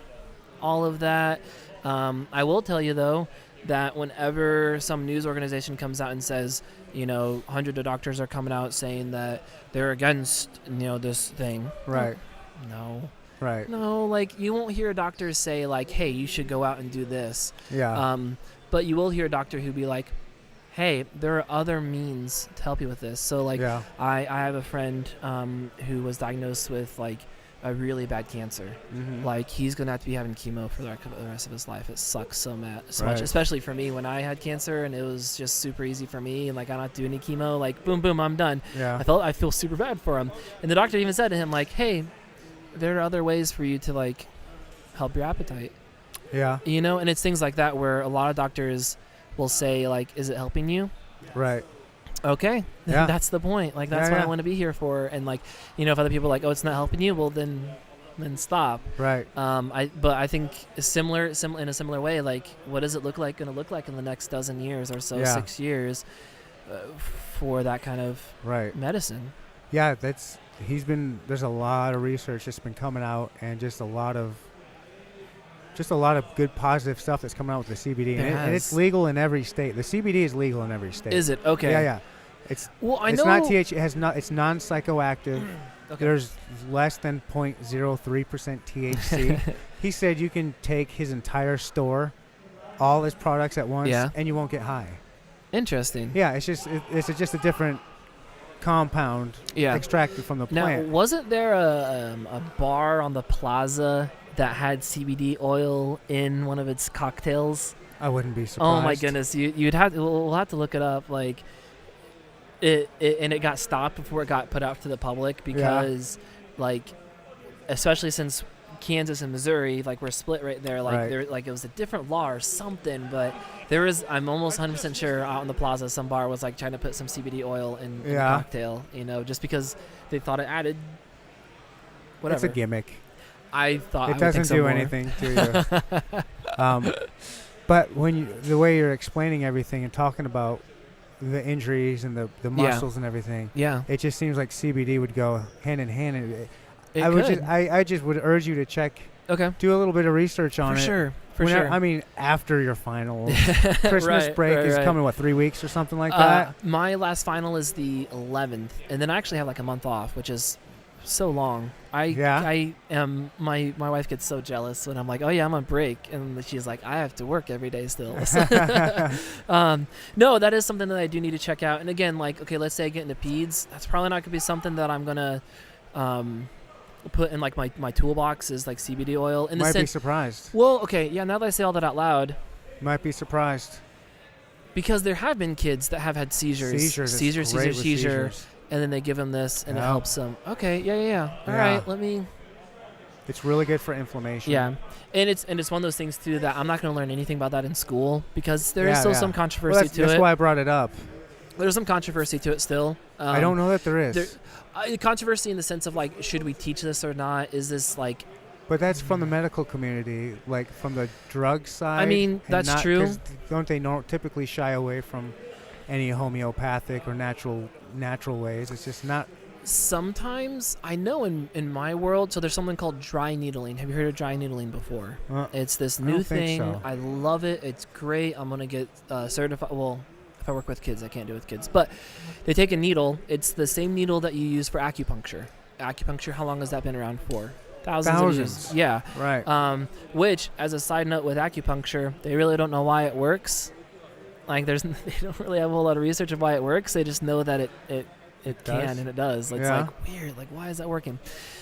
all of that. I will tell you though that whenever some news organization comes out and says, hundreds of doctors are coming out saying that they're against, this thing. Right. No. Right. No, like you won't hear doctors say like, "Hey, you should go out and do this." Yeah. But you will hear a doctor who be like, "Hey, there are other means to help you with this." So like, Yeah. I have a friend who was diagnosed with like a really bad cancer. Mm-hmm. Like he's gonna have to be having chemo for the rest of his life. It sucks so much, Right. especially for me when I had cancer and it was just super easy for me and like I don't have to do any chemo. Like boom, boom, I'm done. Yeah. I feel super bad for him. And the doctor even said to him like, "Hey, there are other ways for you to like help your appetite." Yeah. And it's things like that where a lot of doctors will say like, "Is it helping you?" Right. Okay. Yeah. That's the point. Like that's Yeah, what yeah. I want to be here for. And like, if other people are like, "Oh, it's not helping you," well then stop. Right. But I think in a similar way, like what does it going to look like in the next dozen years or so, Yeah. 6 years for that kind of Right. medicine? Yeah, there's a lot of research that's been coming out, and just a lot of good positive stuff that's coming out with the CBD, and it's legal in every state. The CBD is legal in every state. Is it? Okay. Yeah. It's Well, it's not THC. It's non-psychoactive. Okay. There's less than 0.03% THC. He said you can take his entire store, all his products at once, Yeah. and you won't get high. Interesting. Yeah, it's just a different compound Yeah. extracted from the Now, plant. wasn't there a bar on the plaza that had CBD oil in one of its cocktails? I wouldn't be surprised. Oh my goodness, we'll have to look it up. Like it got stopped before it got put out to the public because, like, especially since Kansas and Missouri, like, we're split right there. Like, Right. it was a different law or something. But I'm almost 100% sure out in the plaza, some bar was like trying to put some CBD oil in the cocktail. Just because they thought it added whatever. It's a gimmick. I thought It doesn't do anything to you. But the way you're explaining everything and talking about the injuries and the muscles and everything, Yeah, it just seems like CBD would go hand in hand. And it I just would urge you to do a little bit of research on for it. sure. For sure. I mean, after your final Christmas break is coming, 3 weeks or something like that? My last final is the 11th, and then I actually have like a month off, which is so long. My wife gets so jealous when I'm like, "Oh yeah, I'm on break," and she's like, "I have to work every day still." No, that is something that I do need to check out. And again, like, okay, let's say I get into peds, that's probably not gonna be something that I'm gonna put in like my toolbox is like CBD oil. In the Might be sense, surprised. well, okay, yeah. Now that I say all that out loud, Might be surprised. because there have been kids that have had seizures, Seizures. It's great with seizure. seizures. And then they give them this, and it Yeah. helps them. Okay, yeah. All Yeah. right, let me. It's really good for inflammation. Yeah, and it's one of those things too that I'm not going to learn anything about that in school because there is still some controversy to that's it. why I brought it up. There's some controversy to it still. I don't know that there is. Controversy in the sense of like, should we teach this or not? Is this like? But that's from the medical community, like from the drug side. I mean, and that's not- true. 'cause don't they typically shy away from any homeopathic or natural ways? It's just not. Sometimes I know in my world, so there's something called dry needling. Have you heard of dry needling before? It's this I new don't think thing. so. I love it. It's great. I'm gonna get certified. Well, if I work with kids, I can't do it with kids. But they take a needle. It's the same needle that you use for acupuncture. Acupuncture, how long has that been around for? Thousands. Of years. Yeah. Right. Which, as a side note with acupuncture, they really don't know why it works. Like, they don't really have a whole lot of research of why it works. They just know that it can does? and it does. It's Yeah. like weird. Like, why is that working?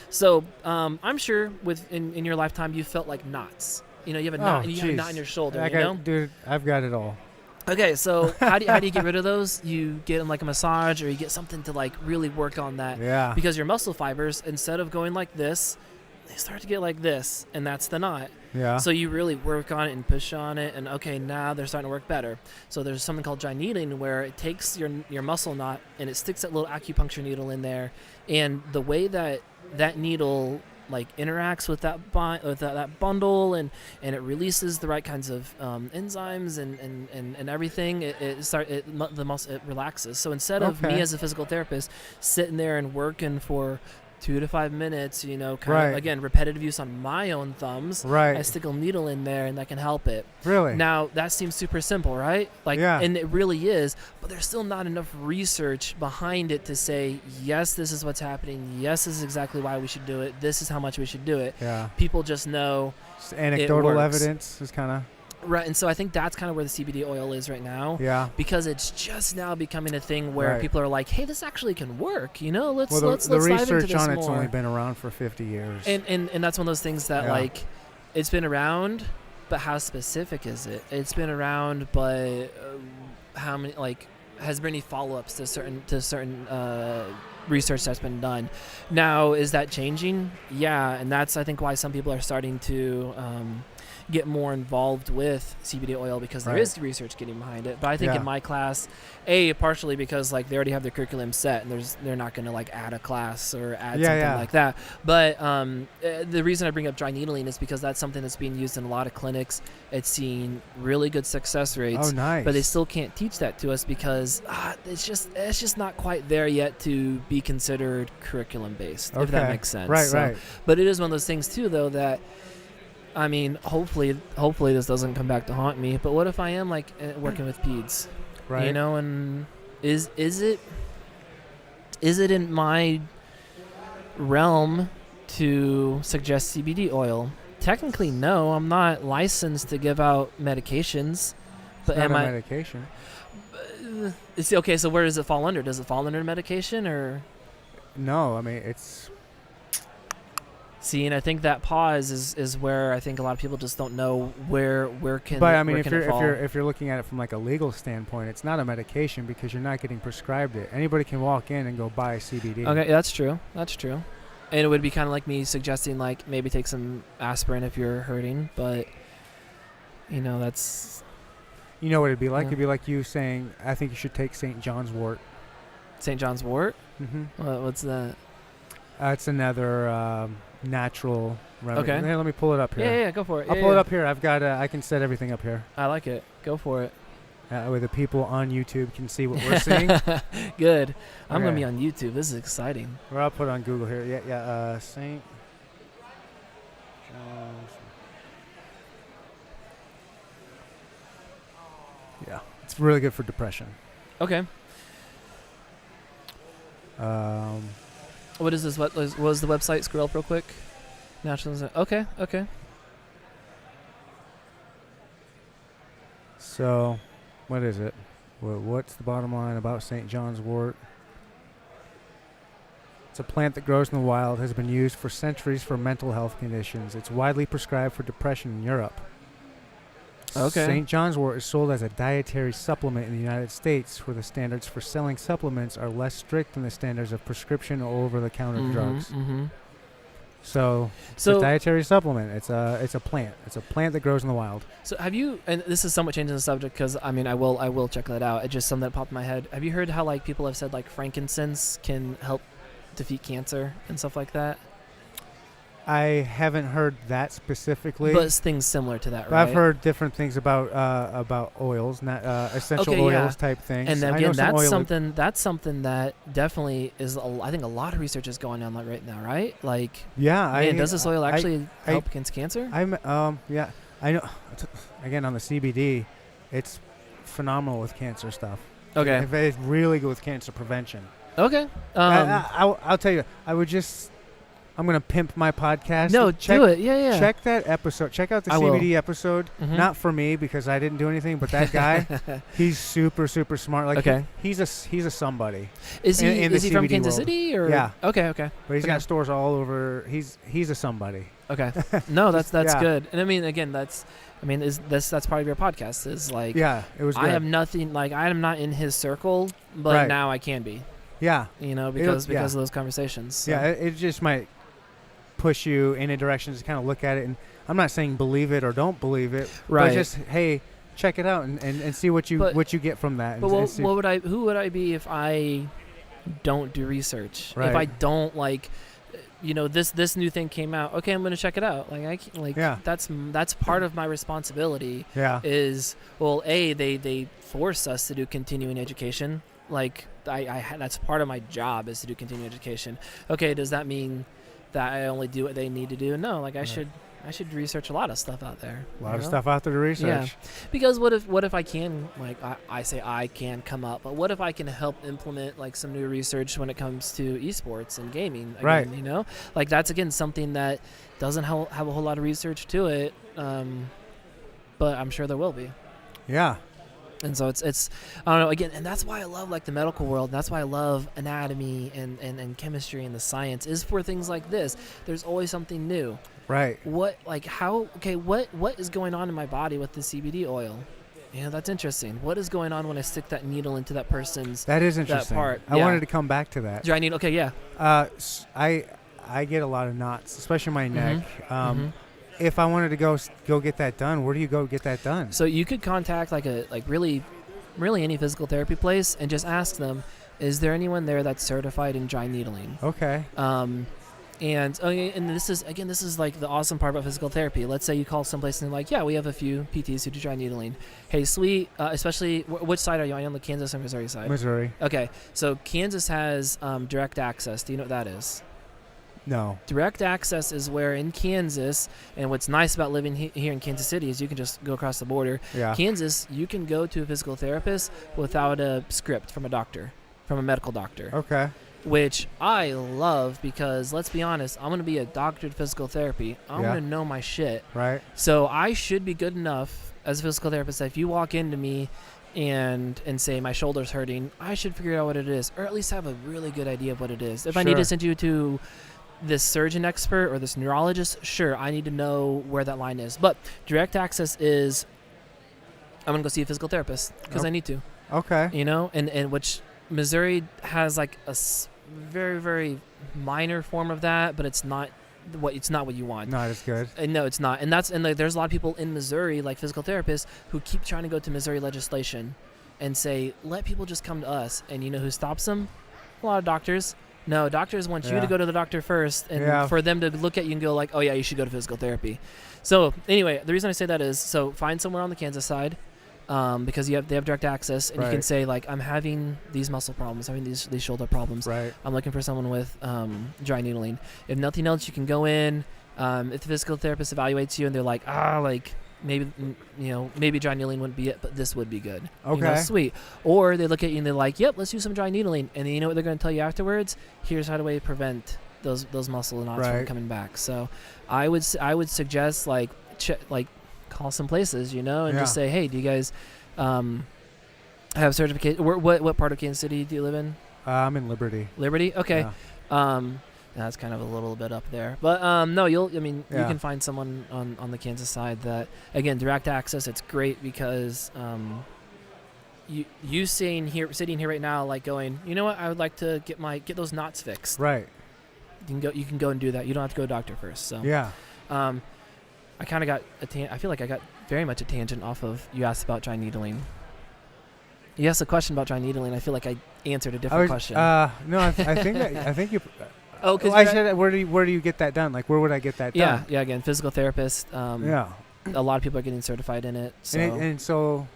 So I'm sure in your lifetime you felt like knots. You have a knot, and you have a knot in your shoulder. Dude, I've got it all. Okay, so how do you get rid of those? You get them like a massage, or you get something to like really work on that. Yeah. Because your muscle fibers, instead of going like this, they start to get like this, and that's the knot. Yeah. So you really work on it and push on it, and okay, now they're starting to work better. So there's something called dry needling where it takes your muscle knot and it sticks that little acupuncture needle in there, and the way that needle like interacts with that bundle, and it releases the right kinds of enzymes and everything, it relaxes. So instead of me as a physical therapist sitting there and working for 2 to 5 minutes, kind of, again, repetitive use on my own thumbs. Right. I stick a needle in there, and that can help it. Really? Now, that seems super simple, right? And it really is, but there's still not enough research behind it to say, yes, this is what's happening. Yes, this is exactly why we should do it. This is how much we should do it. Yeah. People just know just anecdotal evidence is kind of... Right, and so I think that's kind of where the CBD oil is right now. Yeah. Because it's just now becoming a thing where Right. people are like, "Hey, this actually can work." Let's the dive into research this on it's more. only been around for 50 years. And that's one of those things that like, it's been around, but how specific is it? It's been around, but how many has there any follow-ups to certain research that's been done? Now, is that changing? Yeah, and that's I think why some people are starting to get more involved with CBD oil, because there is research getting behind it. But I think in my class, partially because they already have their curriculum set, and they're not going to add a class or add something like that. But the reason I bring up dry needling is because that's something that's being used in a lot of clinics. It's seen really good success rates. Oh, nice. But they still can't teach that to us because it's just not quite there yet to be considered curriculum based, if that makes sense. Right. But it is one of those things too, though, that I mean, hopefully this doesn't come back to haunt me. But what if I am working with peds, right? And is it in my realm to suggest CBD oil? Technically, no. I'm not licensed to give out medications. But it's am not I? a medication. Okay, so where does it fall under? Does it fall under medication or? No, I mean it's. See, and I think that pause is where I think a lot of people just don't know where can. But I mean, if you're looking at it from a legal standpoint, it's not a medication because you're not getting prescribed it. Anybody can walk in and go buy CBD. Okay, that's true. And it would be kind of like me suggesting maybe take some aspirin if you're hurting, but that's. You know what it'd be like? It'd be like you saying, "I think you should take St. John's wort." St. John's wort? Mm-hmm. What's that? It's another natural remedy. Okay. Hey, let me pull it up here. Yeah, go for it. I'll pull it up here. I've got. I can set everything up here. I like it. Go for it. Where the people on YouTube can see what we're seeing. Good. I'm gonna Okay. be on YouTube. This is exciting. Or I'll put it on Google here. Yeah. St. John's. Yeah, it's really good for depression. Okay. What is this? What was the website? Scroll up real quick. National. Okay. So, what is it? What's the bottom line about St. John's wort? It's a plant that grows in the wild, has been used for centuries for mental health conditions. It's widely prescribed for depression in Europe. Okay. St. John's wort is sold as a dietary supplement in the United States, where the standards for selling supplements are less strict than the standards of prescription or over-the-counter drugs. Mm-hmm. So it's a dietary supplement. It's a plant. It's a plant that grows in the wild. So have you? And this is somewhat changing the subject because I will check that out. It's just something that popped in my head. Have you heard how people have said frankincense can help defeat cancer and stuff like that? I haven't heard that specifically. But it's things similar to that, but right? I've heard different things about oils, not essential oils type things. And then again, that's something that definitely is. I think a lot of research is going on right now, right? Does this oil actually help against cancer? I know. Again, on the CBD, it's phenomenal with cancer stuff. Okay, it's really good with cancer prevention. Okay, I'll tell you. I'm going to pimp my podcast. No, do it. Yeah. Check that episode. Check out the CBD episode. Mm-hmm. Not for me because I didn't do anything, but that guy, he's super, super smart. He's a somebody. Is he from Kansas world. City? Or? Yeah. Okay. But he's got stores all over. He's a somebody. Okay. No, that's good. And I mean, again, that's part of your podcast. Is it was good. I have nothing. I am not in his circle, but now I can be. Yeah. Because of those conversations. So. Yeah. It just might push you in a direction to kind of look at it, and I'm not saying believe it or don't believe it, right? But just check it out and see what you get from that. But who would I be if I don't do research? Right. If I don't this new thing came out. Okay, I'm gonna check it out. Like I can, like Yeah. that's part of my responsibility. Yeah. Is well, they force us to do continuing education. Like that's part of my job is to do continuing education. Okay, does that mean that I only do what they need to do? No, like I should research a lot of stuff out there. A lot of stuff out there to research. Yeah. Because what if I can, like I say I can come up, but what if I can help implement like some new research when it comes to esports and gaming again, Right. Like that's again something that doesn't have a whole lot of research to it, but I'm sure there will be. Yeah. And so it's I don't know, again, and that's why I love like the medical world, and that's why I love anatomy and chemistry and the science is for things like this. There's always something new. Right. What is going on in my body with the CBD oil? That's interesting. What is going on when I stick that needle into that person's That is interesting. part? I wanted to come back to that. Dry needle. Okay, yeah. I get a lot of knots, especially my neck. If I wanted to go get that done, where do you go get that done? So you could contact really any physical therapy place and just ask them, is there anyone there that's certified in dry needling? Okay. And this is like the awesome part about physical therapy. Let's say you call someplace and they're like, yeah, we have a few PTs who do dry needling. Hey, sweet. Especially, which side are you on the Kansas or Missouri side? Missouri. Okay, so Kansas has direct access. Do you know what that is? No. Direct access is where in Kansas, and what's nice about living here in Kansas City is you can just go across the border. Yeah. Kansas, you can go to a physical therapist without a script from a doctor, from a medical doctor. Okay. Which I love because, let's be honest, I'm going to be a doctored physical therapy. I'm Yeah. going to know my shit. Right. So I should be good enough as a physical therapist that if you walk into me and say my shoulder's hurting, I should figure out what it is, or at least have a really good idea of what it is. If I need to Sure. send you to this surgeon expert or this neurologist, sure, I need to know where that line is. But direct access is, I'm going to go see a physical therapist because I need to. Okay. And which Missouri has like a very, very minor form of that, but it's not what you want. Not as good. No, it's not. And there's a lot of people in Missouri, like physical therapists, who keep trying to go to Missouri legislation and say, let people just come to us. And you know who stops them? A lot of doctors. No, doctors want you to go to the doctor first and for them to look at you and go like, oh yeah, you should go to physical therapy. So anyway, the reason I say that is, so find somewhere on the Kansas side, because they have direct access, and you can say like, I'm having these muscle problems, having these shoulder problems. Right. I'm looking for someone with dry needling. If nothing else, you can go in. If the physical therapist evaluates you and they're like, maybe dry needling wouldn't be it, but this would be good. Okay. Sweet. Or they look at you and they're like, yep, let's do some dry needling. And then you know what they're going to tell you afterwards? Here's how to prevent those muscle knots from coming back. So I would suggest call some places, and just say, hey, do you guys have certification? What part of Kansas City do you live in? I'm in Liberty. Liberty? Okay. Yeah. That's kind of a little bit up there, but no, you can find someone on the Kansas side that, again, direct access. It's great because you sitting here right now, like going, you know what, I would like to get those knots fixed. Right. You can go and do that. You don't have to go to a doctor first. So yeah. I kind of got I feel like I got very much a tangent off of, you asked about dry needling. You asked a question about dry needling. I feel like I answered a different question. No, I think you. Oh, because I said, where do you get that done? Like, where would I get that done? Yeah. Again, physical therapist. A lot of people are getting certified in it. So. And so,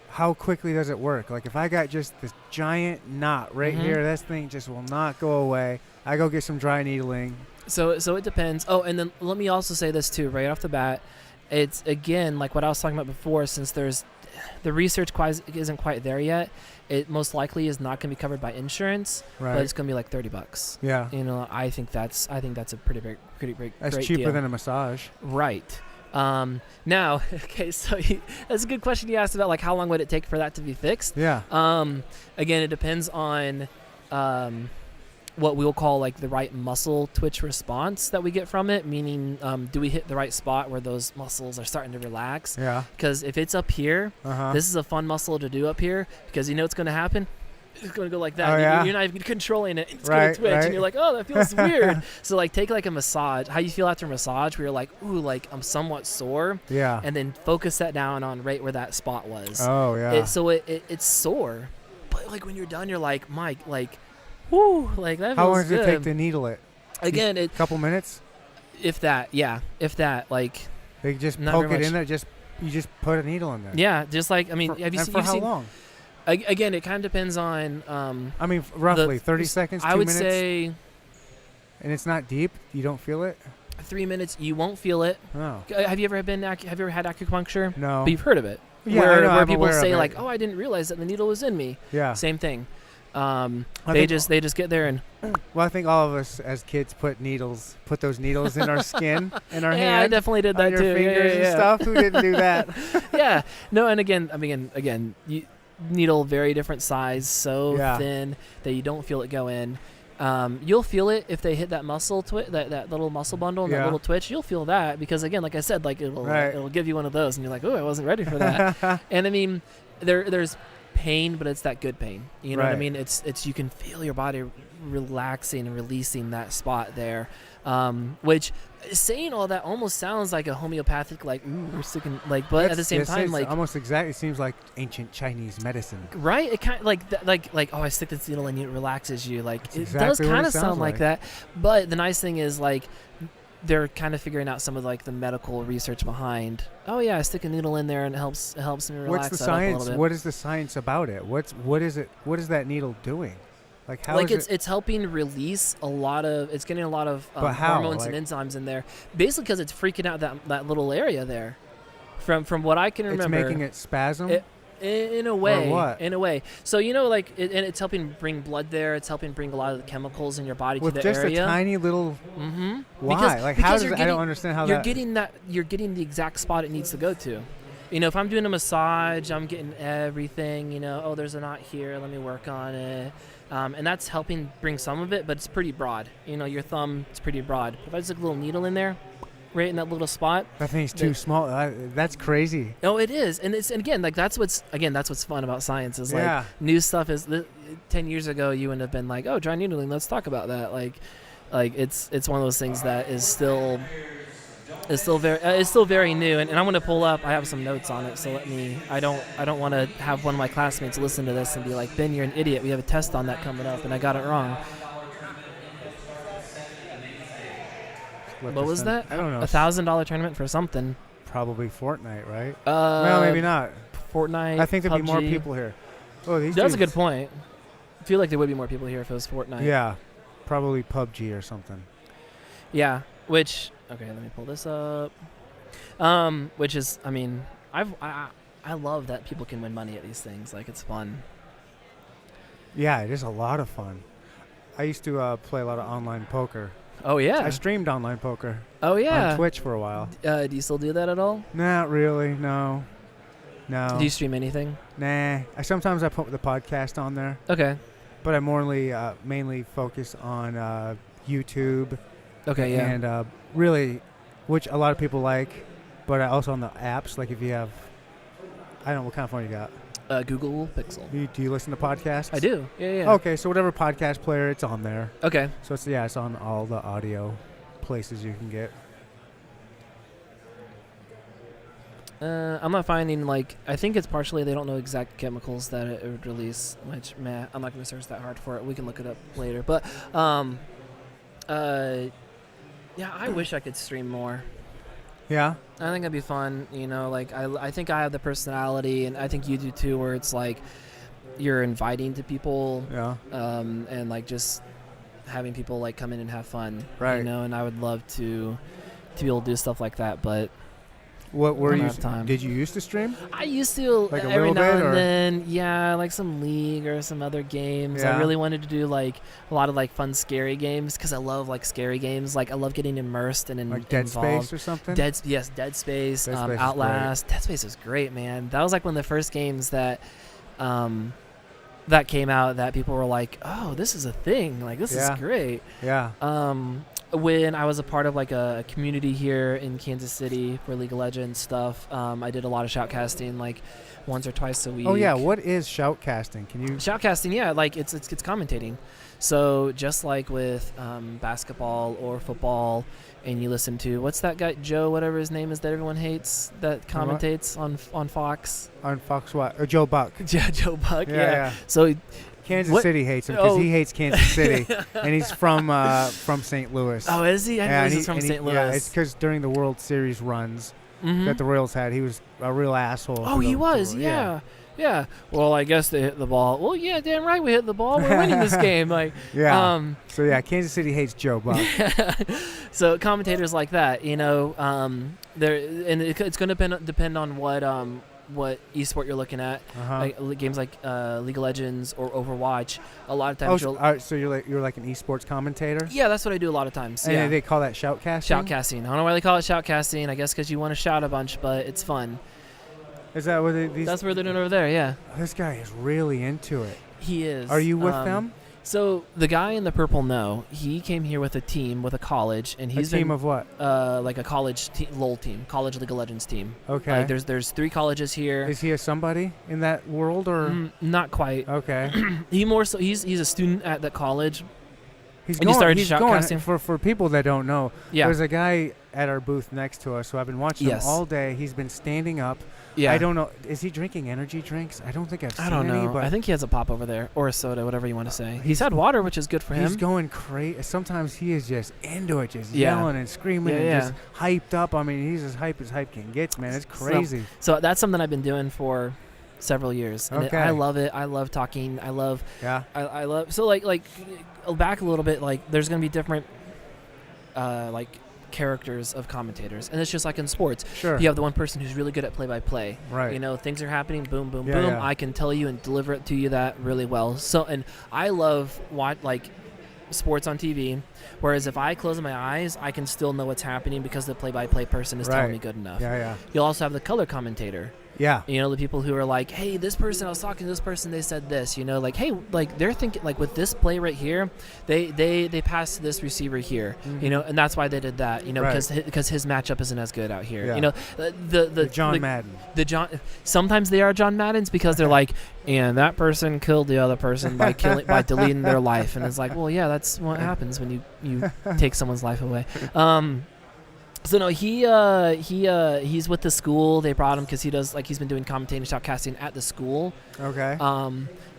how quickly does it work? Like, if I got just this giant knot right here, this thing just will not go away. I go get some dry needling. So it depends. Oh, and then let me also say this too, right off the bat. It's, again, like what I was talking about before, since the research isn't quite there yet, it most likely is not going to be covered by insurance, but it's going to be like $30. Yeah. I think that's a pretty great That's great cheaper deal. than a massage. Right. Now, okay, so that's a good question you asked about, like, how long would it take for that to be fixed? Yeah. Again, it depends on what we'll call like the right muscle twitch response that we get from it, meaning do we hit the right spot where those muscles are starting to relax? Yeah. Because if it's up here, this is a fun muscle to do up here, because you know what's going to happen? It's going to go like that. You're not even controlling it. It's going to twitch, and you're like, oh, that feels weird. So like, take like a massage. How you feel after a massage, where you're like, ooh, like I'm somewhat sore. Yeah. And then focus that down on right where that spot was. Oh yeah. It's sore, but like when you're done, you're like, Mike, like, whoo, like that feels good. How long does it take to needle it? Again, A couple minutes. if that, like, They just Not poke very it in much. there. You just put a needle in there. yeah, just like, I mean, For, have you and seen? for You've how seen long? Again, it kind of depends on. I mean, roughly 30 seconds. 2 I would minutes. say And it's not deep. You don't feel it. 3 minutes. You won't feel it. Oh Have you ever had acupuncture? no. But you've heard of it. Yeah, where I know, where I'm people aware of say it. like, "Oh, I didn't realize that the needle was in me." Yeah. Same thing. I They think- just get there and Well, I think all of us as kids put those needles in our skin, in our yeah, I hand, definitely did on that your too. Yeah, fingers yeah, and stuff. Who didn't do that? yeah. No, and again, needle very different size, so Yeah. thin that you don't feel it go in. You'll feel it if they hit that muscle that little muscle bundle and that Yeah. little twitch. You'll feel that because again, like I said, like Right. it'll give you one of those, and you're like, "Oh, I wasn't ready for that." And I mean, there's pain, but it's that good pain. You know what I Right. mean? It's you can feel your body relaxing and releasing that spot there. Which saying all that almost sounds like a homeopathic, like, ooh, we're sticking, like, but at the same time, it's like, almost exactly. It seems like ancient Chinese medicine. right? It kind of like oh, I stick this needle and it relaxes you. Like That's it exactly does what it kind of sounds sound like like. that. But the nice thing is like they're kind of figuring out some of like the medical research behind. Oh yeah, I stick a needle in there and it helps me relax. What's the that up a little science? bit. What is the science about it? What is it? What is that needle doing? Like how like is it's helping release a lot of it's getting a lot of But how? hormones and Like- enzymes in there, basically because it's freaking out that little area there. From what I can it's remember, making it spasm? in a way, what? in a way. So like and it's helping bring blood there. It's helping bring a lot of the chemicals in your body With to the just area. a tiny little. Mm-hmm. Why? Like how does it, I don't understand how you're that. getting the exact spot it needs to go to. You know, if I'm doing a massage, I'm getting everything. You know, oh, there's a knot here. Let me work on it. And that's helping bring some of it, but it's pretty broad. You know, your thumb, it's pretty broad. If I just stick a little needle in there, right in that little spot. That thing's too small. That's crazy. Oh, it is, and again that's what's fun about science is like Yeah. new stuff. 10 years ago, you wouldn't have been like, oh, dry needling. Let's talk about that. Like it's one of those things that is still. It's still very new, and I'm going to pull up. I have some notes on it, so I don't want to have one of my classmates listen to this and be like, Ben, you're an idiot. We have a test on that coming up, and I got it wrong. What was that? I don't know. $1,000 tournament for something. Probably Fortnite, right? Well, Well, maybe not. Fortnite. I think there'd be more PUBG. people here. Oh, these. That's a good dudes- point. I feel like there would be more people here if it was Fortnite. Yeah, probably PUBG or something. Yeah. Which okay, let me pull this up. Which is, I mean, I love that people can win money at these things. Like it's fun. Yeah, it is a lot of fun. I used to play a lot of online poker. Oh yeah. I streamed online poker Oh yeah. on Twitch for a while. Do you still do that at all? Not really, no. Do you stream anything? Nah. Sometimes I put the podcast on there, Okay. but I mainly focus on YouTube Okay. Yeah. and really, which a lot of people like, but also on the apps. Like if you have, I don't know what kind of phone you got. Google Pixel. Do you listen to podcasts? I do. Yeah. Yeah. Okay, so whatever podcast player, it's on there. Okay. So it's on all the audio places you can get. I'm not finding like I think it's partially they don't know exact chemicals that it would release. Which I'm not going to search that hard for it. We can look it up later. But yeah, I wish I could stream more. Yeah. I think that'd be fun. You know, like I think I have the personality, and I think you do too, where it's like you're inviting to people, Yeah. and like just having people like come in and have fun. Right. You know, and I would love to be able to do stuff like that, but What were I don't you? have time. Did you used to stream? I used to Like a every little now bit, and or- then, yeah, like some League or some other games. Yeah. I really wanted to do like a lot of like fun, scary games because I love like scary games. Like I love getting immersed and Like Dead involved. Space or something? Dead Space, Dead Space is Outlast. Dead Space was great, man. That was like one of the first games that that came out that people were like, "Oh, this is a thing. Like this Yeah. is great." Yeah. When I was a part of like a community here in Kansas City for League of Legends stuff, I did a lot of shoutcasting like once or twice a week. Oh yeah. What is shoutcasting? Can you? Shoutcasting, yeah, like it's commentating. So just like with basketball or football, and you listen to what's that guy Joe, whatever his name is that everyone hates, that commentates on Fox. On Fox what? Or Joe Buck? Yeah, Joe Buck. Yeah. So Kansas City hates him because he hates Kansas City, and he's from St. Louis. Oh, is he? I know he's from St. Louis. Yeah, it's because during the World Series runs that the Royals had, he was a real asshole. Oh, he was. Yeah. Yeah. Well, I guess they hit the ball. Well, yeah, damn right we hit the ball. We're winning this game. Like, yeah. So yeah, Kansas City hates Joe Buck. So commentators like that, you know, it's going to depend on what esport you're looking at. Like, games like League of Legends or Overwatch. A lot of times so you're like an esports commentator? Yeah, that's what I do a lot of times. And yeah. they call that shoutcasting? Shoutcasting. I don't know why they call it shoutcasting. I guess because you want to shout a bunch, but it's fun. Is that what that's what they're doing over there, yeah. This guy is really into it. He is. Are you with them? So the guy in the purple, no. He came here with a team, with a college, and he's a team of what? Like a college LOL team, college League of Legends team. Okay. Like there's 3 colleges here. Is he a somebody in that world or? Not quite. Okay. He's a student at that college. He's going for people that don't know. Yeah. There's a guy at our booth next to us who I've been watching him all day. He's been standing up. Yeah. I don't know. Is he drinking energy drinks? I don't think I've seen any. I don't know. But I think he has a pop over there or a soda, whatever you want to say. He's had water, which is good for him. He's going crazy. Sometimes he is just into it, just yelling and screaming and just hyped up. I mean, he's as hype can get, man. It's crazy. So that's something I've been doing for several years. And I love it. I love talking. I love. Yeah. I love. So like back a little bit. Like there's gonna be different, like characters of commentators, and it's just like in sports. Sure. You have the one person who's really good at play-by-play. Right. You know, things are happening, boom, boom, Yeah, boom. yeah. I can tell you and deliver it to you that really well. So, and I love like sports on TV, whereas if I close my eyes, I can still know what's happening because the play-by-play person is telling me good enough. Yeah, yeah. You'll also have the color commentator. Yeah. You know, the people who are like, hey, this person, I was talking to this person, they said this, you know, like, hey, like they're thinking, like with this play right here, they passed to this receiver here, you know, and that's why they did that, you know, because his matchup isn't as good out here. Yeah. You know, the John Madden. Sometimes they are John Maddens because they're like, and that person killed the other person by deleting their life. And it's like, well, yeah, that's what happens when you take someone's life away. So no, he's with the school. They brought him because he's been doing commentating, shoutcasting at the school. Okay.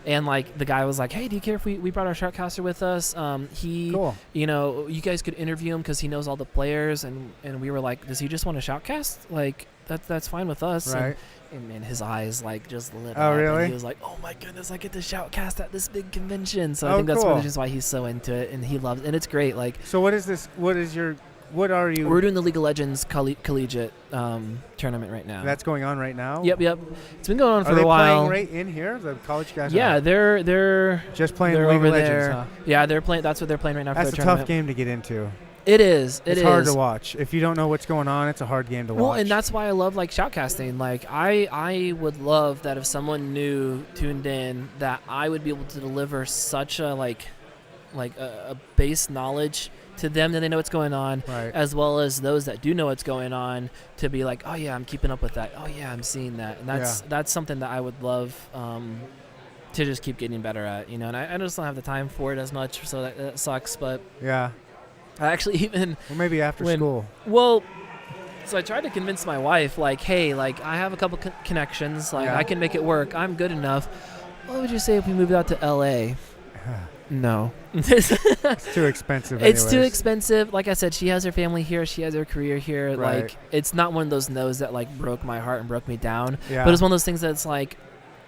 And like the guy was like, hey, do you care if we brought our shoutcaster with us? Cool. You know, you guys could interview him because he knows all the players. And we were like, does he just want to shoutcast? Like that's fine with us. Right. And man, his eyes like just lit up. Oh, really? And he was like, oh my goodness, I get to shoutcast at this big convention. So I think that's one of the reasons why he's so into it, and he loves it. And it's great. Like, so what is this? What are you? We're doing the League of Legends collegiate tournament right now. That's going on right now? Yep. It's been going on for a while. Are they playing right in here, the college guys? Yeah, they're just playing League of over Legends, there. huh? Yeah, they're playing. That's what they're playing right now. That's for a tough game to get into. It is. It's hard to watch. If you don't know what's going on, it's a hard game to watch. Well, and that's why I love like shoutcasting. Like I would love that if someone new tuned in, that I would be able to deliver such a like a base knowledge to them that they know what's going on, right, as well as those that do know what's going on to be like, oh yeah, I'm keeping up with that. Oh yeah, I'm seeing that. And that's something that I would love to just keep getting better at, you know. And I just don't have the time for it as much, so that sucks. But yeah, I actually even maybe after school. Well, so I tried to convince my wife, like, hey, like I have a couple connections, like I can make it work. I'm good enough. What would you say if we moved out to LA? No. It's too expensive. It's too expensive. Like I said, she has her family here. She has her career here. Right. Like, it's not one of those no's that like broke my heart and broke me down. Yeah. But it's one of those things that's like,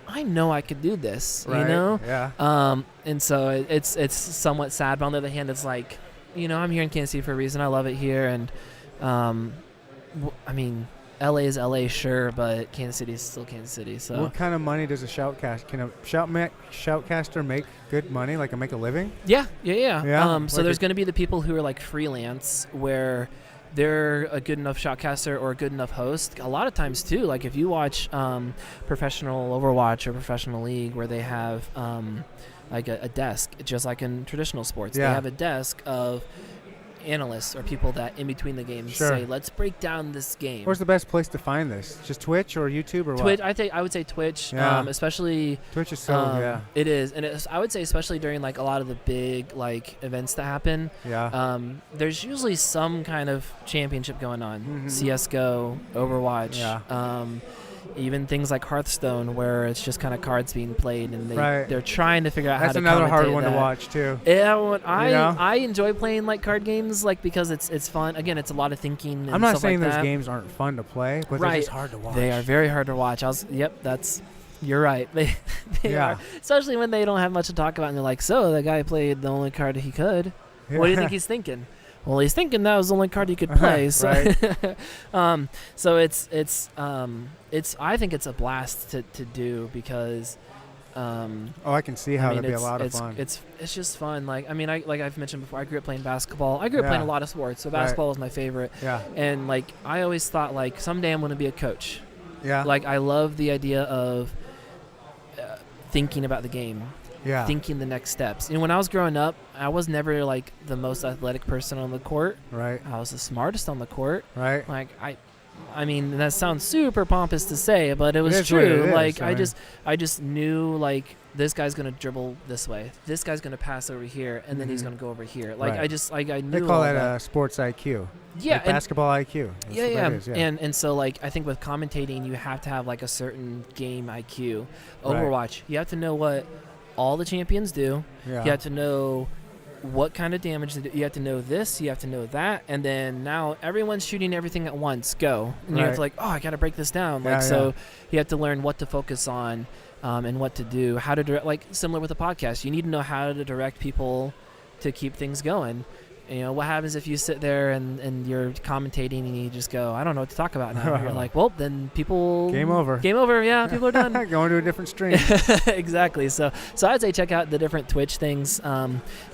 I know I could do this. Right. You know. Yeah. And so it's somewhat sad. But on the other hand, it's like, you know, I'm here in Kansas City for a reason. I love it here, and I mean, LA is LA, sure, but Kansas City is still Kansas City. So, what kind of money does a shoutcaster? Can a shoutcaster make good money, like make a living? Yeah. So like there's going to be the people who are like freelance, where they're a good enough shoutcaster or a good enough host. A lot of times too, like if you watch professional Overwatch or professional League, where they have like a desk, just like in traditional sports, they have a desk of analysts or people that in between the games say, let's break down this game. Where's the best place to find this? Just Twitch or YouTube or Twitch? what? I would say Twitch, Yeah. Especially Twitch is so it is, and I would say especially during like a lot of the big like events that happen. Yeah. There's usually some kind of championship going on. CS:GO, Overwatch. Yeah. even things like Hearthstone, where it's just kind of cards being played, and Right. they're trying to figure out That's how to another hard commentate one to that. watch too. Yeah, well, You know? I enjoy playing like card games, like because it's fun. Again, it's a lot of thinking. And I'm not stuff saying like those that. games aren't fun to play, but they're Right. just hard to watch. They are very hard to watch. You're right. They Yeah. are, especially when they don't have much to talk about, and they're like, "So the guy played the only card he could. What do you think he's thinking?" Well, he's thinking that was the only card he could play. So, Right. so it's I think it's a blast to do because. Oh, I can see how that'd be a lot of fun. It's just fun. Like I've mentioned before, I grew up playing basketball. I grew up playing a Yeah. lot of sports, so Right. basketball was my favorite. Yeah. And like I always thought, like someday I'm going to be a coach. Yeah. Like I love the idea of thinking about the game, yeah. thinking the next steps. You know, when I was growing up, I was never like the most athletic person on the court. Right. I was the smartest on the court. Right. Like I mean, that sounds super pompous to say, but it was is what it true. is. Like I mean- I just knew like this guy's gonna dribble this way, this guy's gonna pass over here, and then he's Mhm. gonna go over here. Like Right. I knew They call all that sports IQ. yeah, Like and, basketball IQ. That's yeah, what yeah. that is, And so like I think with commentating, you have to have like a certain game IQ. Right. Overwatch, you have to know what all the champions do. Yeah. You have to know what kind of damage they do. You have to know this, you have to know that, and then now everyone's shooting everything at once. Go. And you have Right. to like, oh, I got to break this down. Yeah, Like so yeah. you have to learn what to focus on and what to do, how to direct, like similar with a podcast. You need to know how to direct people to keep things going. You know, what happens if you sit there and you're commentating and you just go, I don't know what to talk about now. You're like, well, then people... Game over. Game over, yeah, people are done. Going to a different stream. Exactly. So I'd say check out the different Twitch things.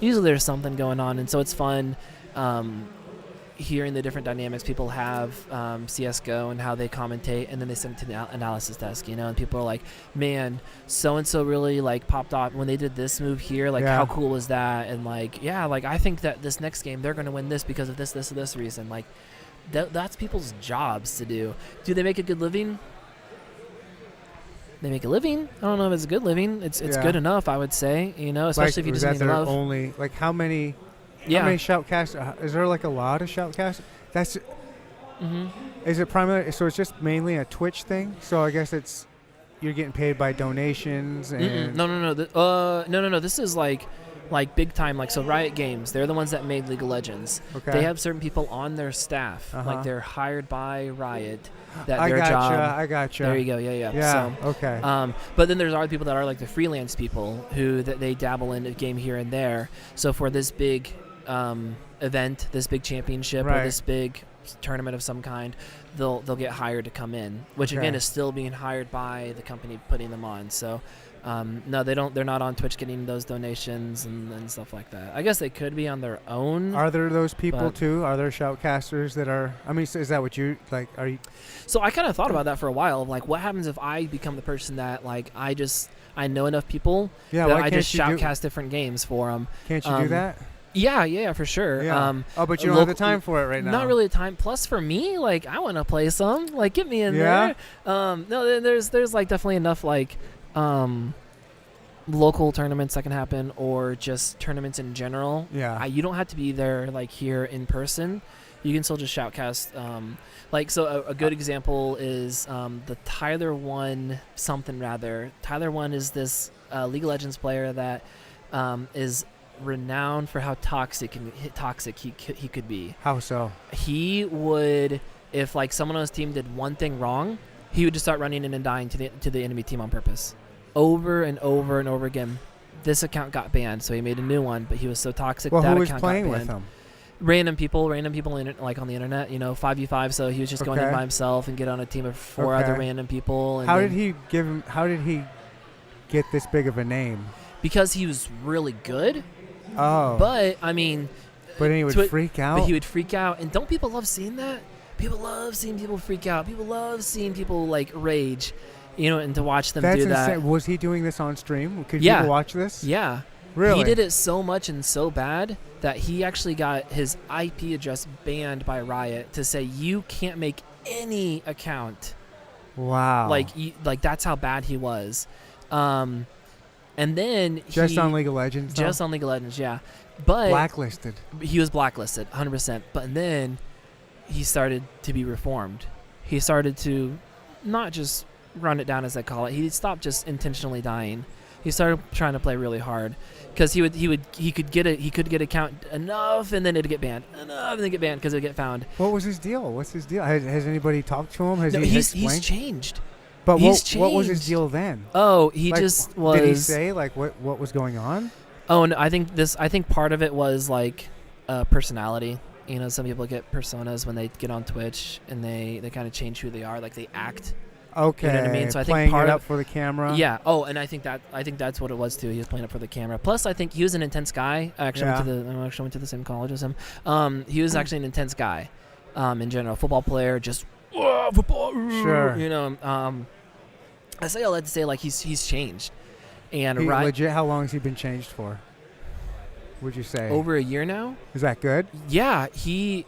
Usually there's something going on, and so it's fun hearing the different dynamics people have, CS:GO and how they commentate, and then they send it to the analysis desk, you know, and people are like, man, so-and-so really like popped off when they did this move here, like Yeah. how cool was that? And like, yeah, like I think that this next game they're going to win this because of this reason. Like that's people's jobs to do. Do they make a good living? They make a living. I don't know if it's a good living. It's Yeah. good enough, I would say, you know, especially if you was just that need their love. only, like how many Yeah. How many shoutcasts? Is there like a lot of shoutcasts? That's. Mm-hmm. Is it primarily? So it's just mainly a Twitch thing. So I guess it's you're getting paid by donations and. No. No. This is like big time. Like so, Riot Games. They're the ones that made League of Legends. Okay. They have certain people on their staff. Uh-huh. Like they're hired by Riot. That I their gotcha. job. I gotcha. There you go. Yeah. Yeah. So, Okay. but then there's other people that are like the freelance people who that they dabble in a game here and there. So for this big event, this big championship, or Right. this big tournament of some kind, they'll get hired to come in, which again Okay. is still being hired by the company putting them on. So no, they're not on Twitch getting those donations and stuff like that. I guess they could be on their own. Are there those people but- too? Are there shoutcasters that are? I mean, is that what you like? Are you? So I kind of thought about that for a while. Like, what happens if I become the person that like I know enough people Yeah. that Why I can't just you do? shoutcast different games for them? Can't you do that? Yeah, for sure. Yeah. Oh, but you don't have the time for it right now. Not really the time. Plus, for me, like I want to play some. Like, get me in Yeah? there. No, there's like definitely enough like local tournaments that can happen, or just tournaments in general. Yeah. You don't have to be there like here in person. You can still just shoutcast. Like so, a good example is the Tyler One something rather. Tyler One is this League of Legends player that is renowned for how toxic he could be. How so? He would, if like someone on his team did one thing wrong, he would just start running in and dying to the enemy team on purpose, over and over and over again. This account got banned, so he made a new one. But he was so toxic Well, that who was account playing got with banned. him? Random people like on the internet, 5v5. So he was just going in Okay. by himself and get on a team of 4 Okay. other random people. And How then- did he give him? How did he get this big of a name? Because he was really good. Oh. But I mean, But then he would Twi- freak out. But he would freak out, and don't people love seeing that? People love seeing people freak out. People love seeing people like rage, and to watch them That's do that. insane. Was he doing this on stream? Could Yeah. people watch this? Yeah. Really? He did it so much and so bad that he actually got his IP address banned by Riot to say you can't make any account. Wow. Like that's how bad he was. And then just on League of Legends. though? Just on League of Legends, yeah. But blacklisted. he was blacklisted 100%. But then he started to be reformed. He started to not just run it down, as they call it. He stopped just intentionally dying. He started trying to play really hard because he could get a count enough and then it'd get banned, enough and then get banned because it'd get found. What was his deal? What's his deal? Has anybody talked to him? He's changed. But He's what was his changed. deal then? Oh, he Like, just was. Did he say like what was going on? Oh, no, I think part of it was like personality. You know, some people get personas when they get on Twitch and they kind of change who they are, like they act. Okay. You know what I mean? So I think playing part it of up for the camera. Yeah. Oh, and I think that's what it was too. He was playing up for the camera. Plus, I think he was an intense guy. I actually went to the same college as him. He was actually an intense guy. In general, football player, just football. Sure. You know. I say all that to say like he's changed, and Legit. How long has he been changed for? Would you say over a year now? Is that good? Yeah, he's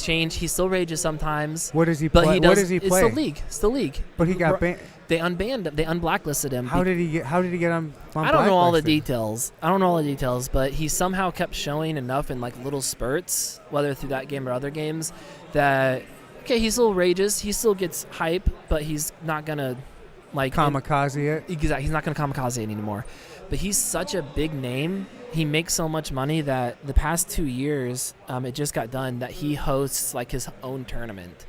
changed. He still rages sometimes. What does he But play? he does. What does he play? It's still league. But he got banned. They unbanned him. They unblacklisted him. How did he get on I don't know all the blacklisted? details. But he somehow kept showing enough in like little spurts, whether through that game or other games, that he still rages. He still gets hype, but he's not gonna like Kamikaze it. Exactly. He's not gonna kamikaze it anymore. But he's such a big name. He makes so much money that the past 2 years, it just got done that he hosts like his own tournament.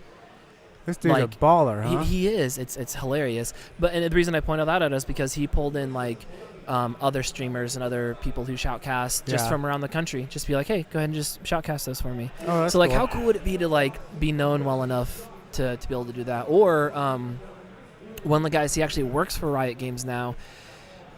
This dude's a like, baller, huh? He is. It's hilarious. But and the reason I pointed that out is because he pulled in like other streamers and other people who shoutcast just from around the country. Just be like, hey, go ahead and just shoutcast this for me. Oh, that's so like, cool. how cool would it be to like be known well enough to be able to do that? Or one of the guys, he actually works for Riot Games now.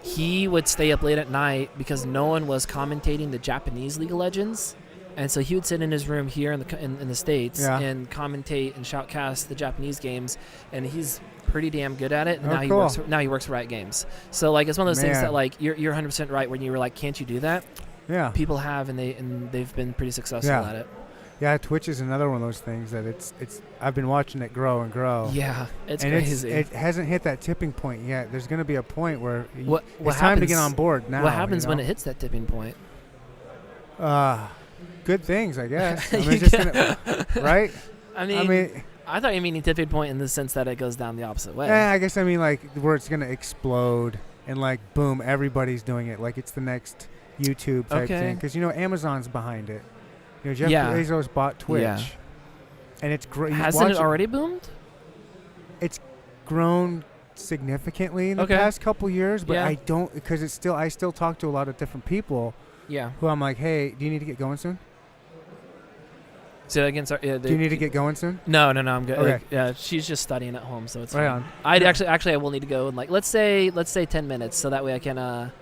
He would stay up late at night because no one was commentating the Japanese League of Legends. And so he would sit in his room here in the States and commentate and shoutcast the Japanese games, and he's pretty damn good at it. And now he works for Riot Games. So like it's one of those things that like you're 100% right when you were like, can't you do that? Yeah. People have, and they've been pretty successful at it. Yeah, Twitch is another one of those things that it's I've been watching it grow and grow. Yeah, it's and crazy. It hasn't hit that tipping point yet. There's going to be a point where it's time to get on board now. What happens when it hits that tipping point? Good things, I guess. I mean, it's just gonna, right? I mean, I thought you mean tipping point in the sense that it goes down the opposite way. I guess I mean like where it's going to explode and like boom, everybody's doing it. Like it's the next YouTube type thing because Amazon's behind it. Jeff Bezos bought Twitch, and it's great. Hasn't it already boomed? It's grown significantly in the past couple years, but I don't because I still talk to a lot of different people. Yeah. Who I'm like, hey, do you need to get going soon? Say that again. Sorry. Yeah, do you need to get going soon? No, I'm good. Okay. Like, she's just studying at home, so it's right fine. on. I actually I will need to go in like let's say 10 minutes, so that way I can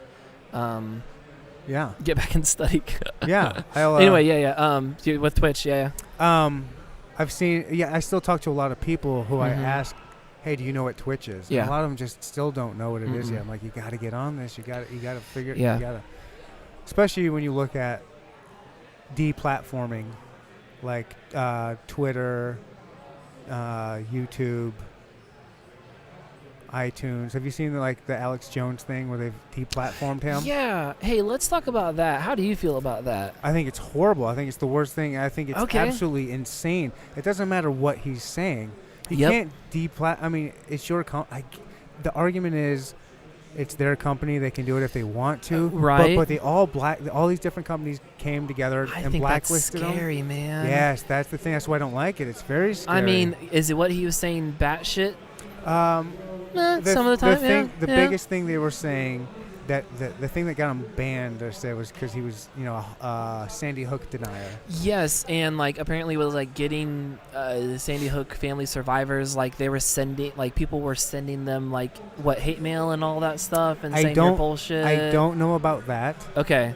get back and study. Yeah. Anyway, with Twitch, I've seen. I still talk to a lot of people who I ask, hey, do you know what Twitch is? Yeah. And a lot of them just still don't know what it is yet. I'm like, you got to get on this. You got to figure it. Yeah. You got to. Especially when you look at deplatforming, like Twitter, YouTube, iTunes. Have you seen the Alex Jones thing where they've deplatformed him? Yeah. Hey, let's talk about that. How do you feel about that? I think it's horrible. I think it's the worst thing. I think it's absolutely insane. It doesn't matter what he's saying. You can't I mean, it's your the argument is it's their company. They can do it if they want to. Right. But they all these different companies came together and blacklisted them. That's scary, man. Yes, that's the thing. That's why I don't like it. It's very scary. I mean, is it what he was saying batshit? Some of the time, the biggest thing they were saying that the thing that got him banned, they said, was because he was a Sandy Hook denier. Yes, and apparently was getting the Sandy Hook family survivors, they were sending people were sending them hate mail and all that stuff and saying you're bullshit. I don't know about that. Okay.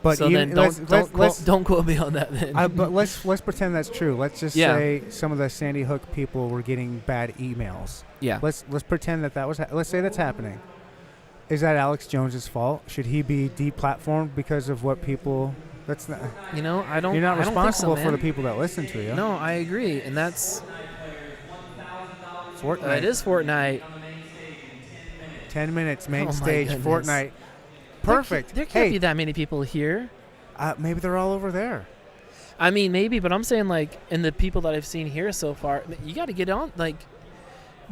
But so then don't quote me on that then. But let's pretend that's true. Let's just say some of the Sandy Hook people were getting bad emails. Yeah. Let's pretend that was. Let's say that's happening. Is that Alex Jones's fault? Should he be deplatformed because of what people? That's not. I don't. You're not responsible for the people that listen to you. No, I agree, and that's Fortnite. It is Fortnite. 10 minutes main stage. Goodness. Fortnite. Perfect. There can't be that many people here. Maybe they're all over there. I mean, maybe, but I'm saying in the people that I've seen here so far, you got to get on.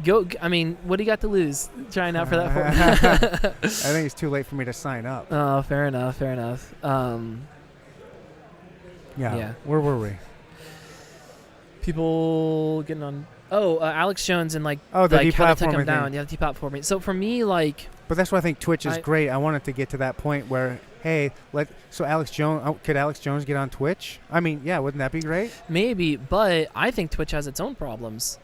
Go. I mean, what do you got to lose trying out for that? I think it's too late for me to sign up. Oh, fair enough. Fair enough. Yeah. Where were we? People getting on. Oh, Alex Jones and like Oh, the like how they took him deplatforming down. thing. Yeah, the deplatforming. So for me, like, But that's why I think Twitch is I- great. I wanted to get to that point where, hey, so Alex Jones, could Alex Jones get on Twitch? I mean, yeah, wouldn't that be great? maybe, but I think Twitch has its own problems.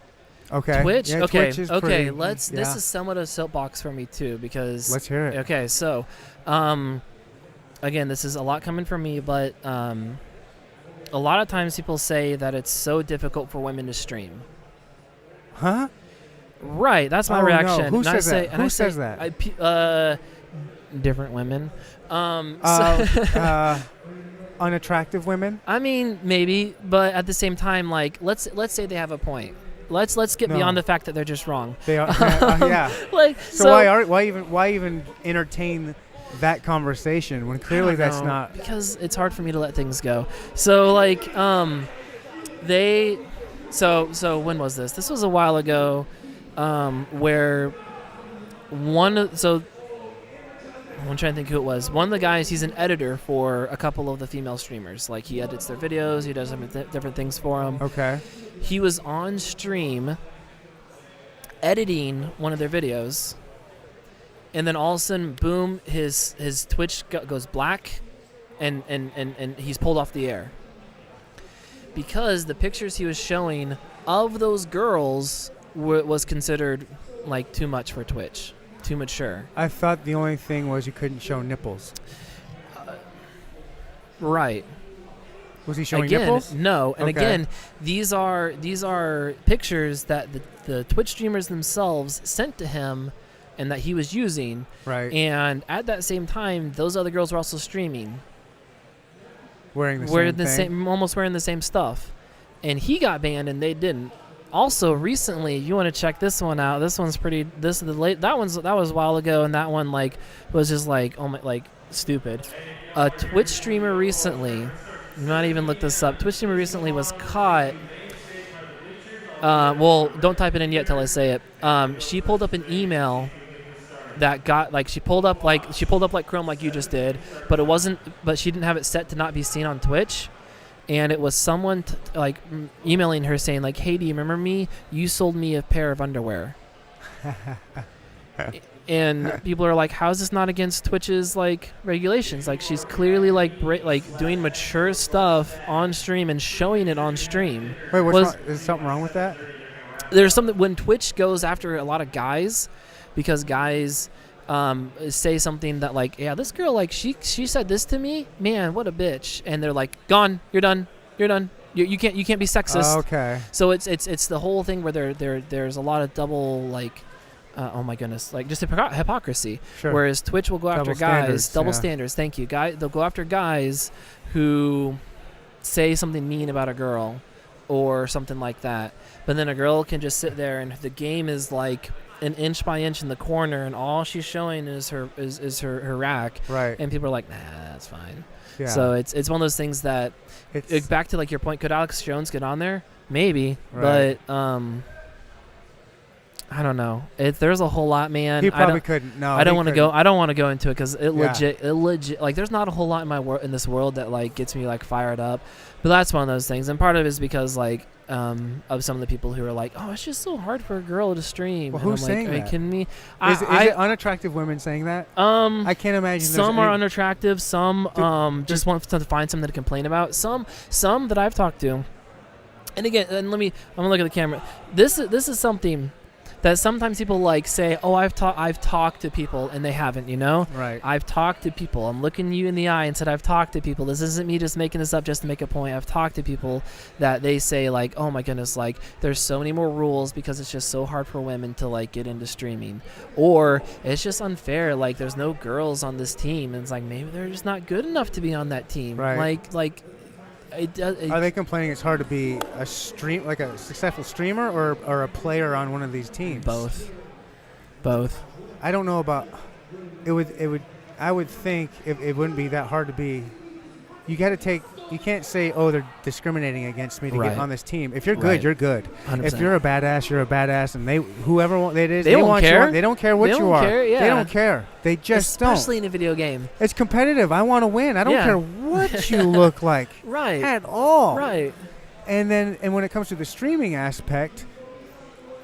Okay. Twitch. Yeah, Okay. Twitch is Okay. pretty- This yeah. is somewhat a soapbox for me too because. Let's hear it. Okay. So, again, this is a lot coming from me, but a lot of times people say that it's so difficult for women to stream. Huh? Right, that's my Oh, no. reaction. Who And I says say, that? and I Who say- says that? Different women. Unattractive women? I mean, maybe, but at the same time, like, let's say they have a point. Let's get No. beyond the fact that they're just wrong. They are. Yeah. Like, So why even entertain that conversation when clearly I don't that's know, not? because it's hard for me to let things go. So like so when was this? This was a while ago, where I'm trying to think who it was. One of the guys, he's an editor for a couple of the female streamers. Like he edits their videos, he does different things for them. Okay. He was on stream editing one of their videos, and then all of a sudden, boom, his Twitch goes black, and he's pulled off the air. Because the pictures he was showing of those girls was considered like too much for Twitch, too mature. I thought the only thing was you couldn't show nipples. Right. Was he showing Again, nipples? no. And Okay. again, these are pictures that the Twitch streamers themselves sent to him and that he was using. Right. And at that same time, those other girls were also streaming. Wearing the Wearing same the thing. same, almost wearing the same stuff. And he got banned and they didn't. Also, recently, you want to check this one out. This one's pretty. This is the late. That was a while ago, and that one like was just like oh my, like stupid. A Twitch streamer recently. Not even look this up. Twitch streamer recently was caught. Well, don't type it in yet till I say it. She pulled up an email that got like she pulled up like Chrome like you just did, but it wasn't. But she didn't have it set to not be seen on Twitch. And it was someone emailing her saying like, "Hey, do you remember me? You sold me a pair of underwear." And people are like, "How is this not against Twitch's like regulations? Like, she's clearly like doing mature stuff on stream and showing it on stream." Wait, Was- wrong? Is something wrong with that? There's something when Twitch goes after a lot of guys, because guys say something that like, yeah, this girl like she said this to me, man, what a bitch, and they're like, gone, you're done, you can't be sexist. Okay. So it's the whole thing where there's a lot of double like, oh my goodness, like just hypocrisy. Sure. Whereas Twitch will go after Double guys, standards, double yeah. standards. Thank you, they'll go after guys who say something mean about a girl or something like that. But then a girl can just sit there and the game is like an inch by inch in the corner, and all she's showing is her rack, Right. and people are like, nah, that's fine. Yeah. So it's one of those things that It's, back to like your point, could Alex Jones get on there? Maybe, Right. but I don't know. There's a whole lot, man. he I probably don't- couldn't. No, I don't he want to couldn't. go. I don't want to go into it because it Yeah. legit. Like, there's not a whole lot in this world that like gets me like fired up. But that's one of those things, and part of it is because like of some of the people who are like, oh, it's just so hard for a girl to stream. Well, And who's I'm like, saying are you that? kidding me? Is it unattractive women saying that? I can't imagine. Some there's are any- unattractive. Some just want to find something to complain about. Some that I've talked to. And again, I'm gonna look at the camera. This is something that sometimes people like say, oh, I've talked to people, and they haven't, you know? Right. I've talked to people. I'm looking you in the eye and said, I've talked to people. This isn't me just making this up just to make a point. I've talked to people that they say like, oh my goodness, like there's so many more rules because it's just so hard for women to like get into streaming, or it's just unfair. Like there's no girls on this team, and it's like maybe they're just not good enough to be on that team. Right. Like. Are they complaining it's hard to be a successful streamer or a player on one of these teams? Both. I don't know about it would I would think it wouldn't be that hard to be you got to take. You can't say, "Oh, they're discriminating against me to Right. get on this team." If you're good, Right. you're good. 100%. If you're a badass, you're a badass, and whoever it is, They won't want you care. on. They don't care what They you don't are. care, yeah. They don't care. They just Especially don't. in a video game. It's competitive. I want to win. I don't Yeah. care what you look like Right. at all. Right. And when it comes to the streaming aspect,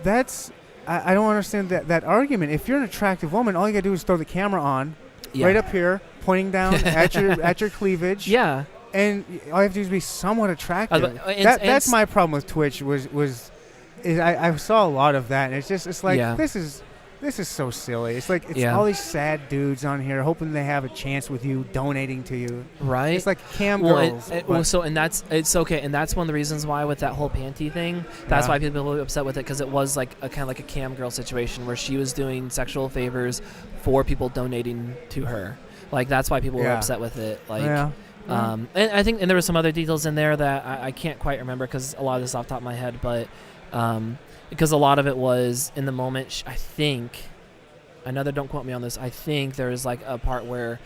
that's I don't understand that argument. If you're an attractive woman, all you gotta do is throw the camera on, Yeah. right up here, pointing down at your cleavage. Yeah. And all you have to do is be somewhat attractive. That's my problem with Twitch I saw a lot of that, and it's like Yeah. this is so silly. It's like Yeah. all these sad dudes on here hoping they have a chance with you, donating to you. Right. It's like cam Well, girls. it's okay, and that's one of the reasons why with that whole panty thing, that's Yeah. why people were upset with it, because it was like a kind of like a cam girl situation where she was doing sexual favors for people donating to her. Like that's why people were Yeah. upset with it. Like, Yeah. and I think there were some other details in there that I can't quite remember because a lot of this is off the top of my head, but because a lot of it was in the moment. I think, another, don't quote me on this, I think there was like a part where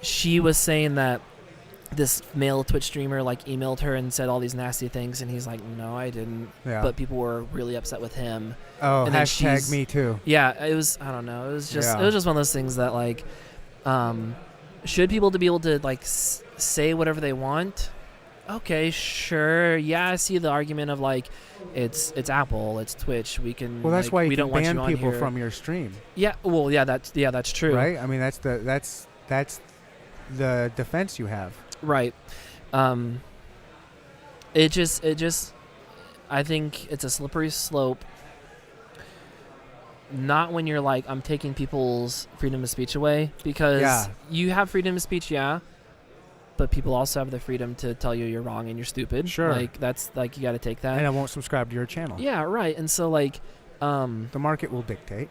she was saying that this male Twitch streamer like emailed her and said all these nasty things, and he's like, no, I didn't. Yeah. But people were really upset with him. Oh, and then hashtag me too. Yeah, it was, I don't know, it was just Yeah. it was just one of those things that like should people to be able to like say whatever they want? Okay, sure. Yeah, I see the argument of like it's Apple, it's Twitch. We can. Well, that's like, why we you don't can want ban you on people here. from your stream, Yeah. Well, yeah, that's true. right? I mean, that's the defense you have. Right. It just I think it's a slippery slope. Not when you're like, I'm taking people's freedom of speech away, because Yeah. you have freedom of speech, yeah, but people also have the freedom to tell you you're wrong and you're stupid. Sure. Like that's like, you got to take that. And I won't subscribe to your channel. Yeah, right. And so like The market will dictate.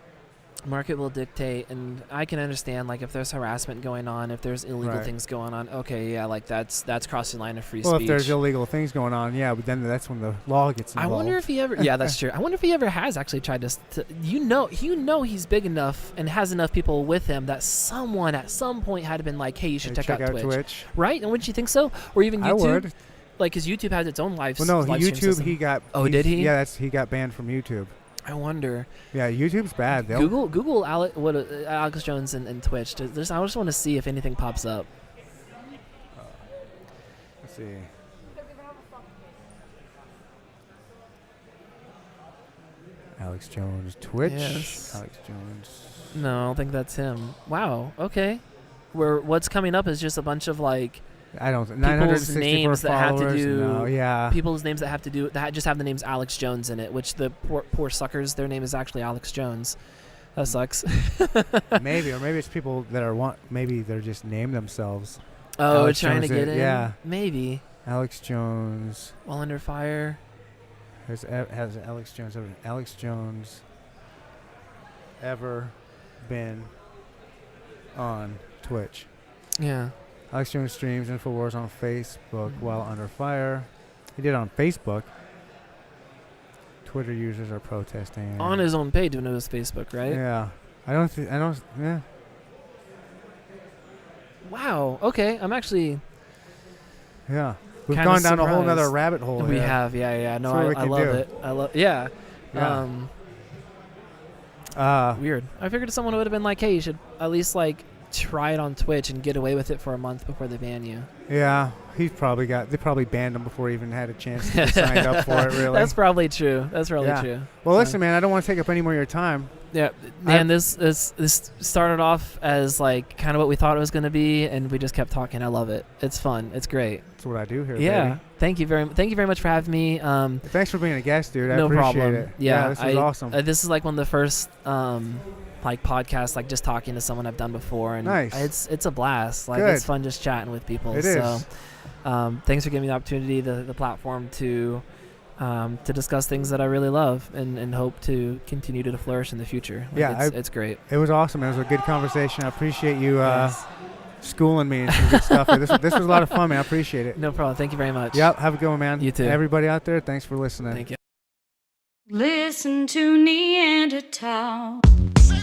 market will dictate, and I can understand like if there's harassment going on, if there's illegal Right. things going on, okay, yeah, like that's crossing the line of free Well, speech. if there's illegal things going on, yeah, but then that's when the law gets I involved. wonder if he ever yeah, that's true. I wonder if he ever has actually tried to you know he's big enough and has enough people with him that someone at some point had been like, hey, you should Hey, check out Twitch. Twitch. Right? And wouldn't you think so? Or even YouTube? I would. Like, because YouTube has its own live Well, no, live stream YouTube. system. He got. Oh, did he? Yeah, he got banned from YouTube. I wonder. Yeah, YouTube's bad. Google Alex Jones and Twitch. I just want to see if anything pops up. Let's see. Alex Jones Twitch. Yes. Alex Jones. No, I don't think that's him. Wow. Okay. What's coming up is just a bunch of like I don't. people's 964 names that have to followers? do. No, yeah. People's names that just have the names Alex Jones in it, which the poor suckers, their name is actually Alex Jones. That sucks. Maybe, or maybe it's people that are maybe they're just named themselves. Oh, Alex trying Jones to get in. yeah. Maybe. Alex Jones. While under fire. Has Alex Jones ever been on Twitch? Yeah. Alex Jones streams InfoWars on Facebook while under fire. He did it on Facebook. Twitter users are protesting. On his own page when it was Facebook, right? Yeah. Yeah. Wow. Okay. I'm actually. Yeah. We've Kinda gone down a whole surprised. nother rabbit hole We here. have. Yeah. No, That's what we I can love do. it. I love. Yeah. Yeah. Weird. I figured someone would have been like, hey, you should at least like try it on Twitch and get away with it for a month before they ban you. Yeah. They probably banned him before he even had a chance to get signed up for it, really. That's probably true. Yeah. True. Well, listen, man, I don't want to take up any more of your time. Yeah, man, this started off as like kind of what we thought it was going to be, and we just kept talking. I love it. It's fun. It's great. That's what I do here, Yeah. baby. Thank you very much for having me. Thanks for being a guest, dude. I No appreciate problem. it. Yeah, this is awesome. This is like one of the first like podcasts, like just talking to someone I've done before, and Nice. it's a blast. Like Good. it's fun just chatting with people. It so, is. Thanks for giving me the opportunity, the platform to discuss things that I really love and hope to continue to flourish in the future. Like Yeah, it's great. It was awesome. It was a good conversation. I appreciate you Yes. schooling me and some good stuff. This was a lot of fun, man. I appreciate it. No problem. Thank you very much. Yep. Have a good one, man. You too. Everybody out there, thanks for listening. Thank you. Listen to Neanderthal. Say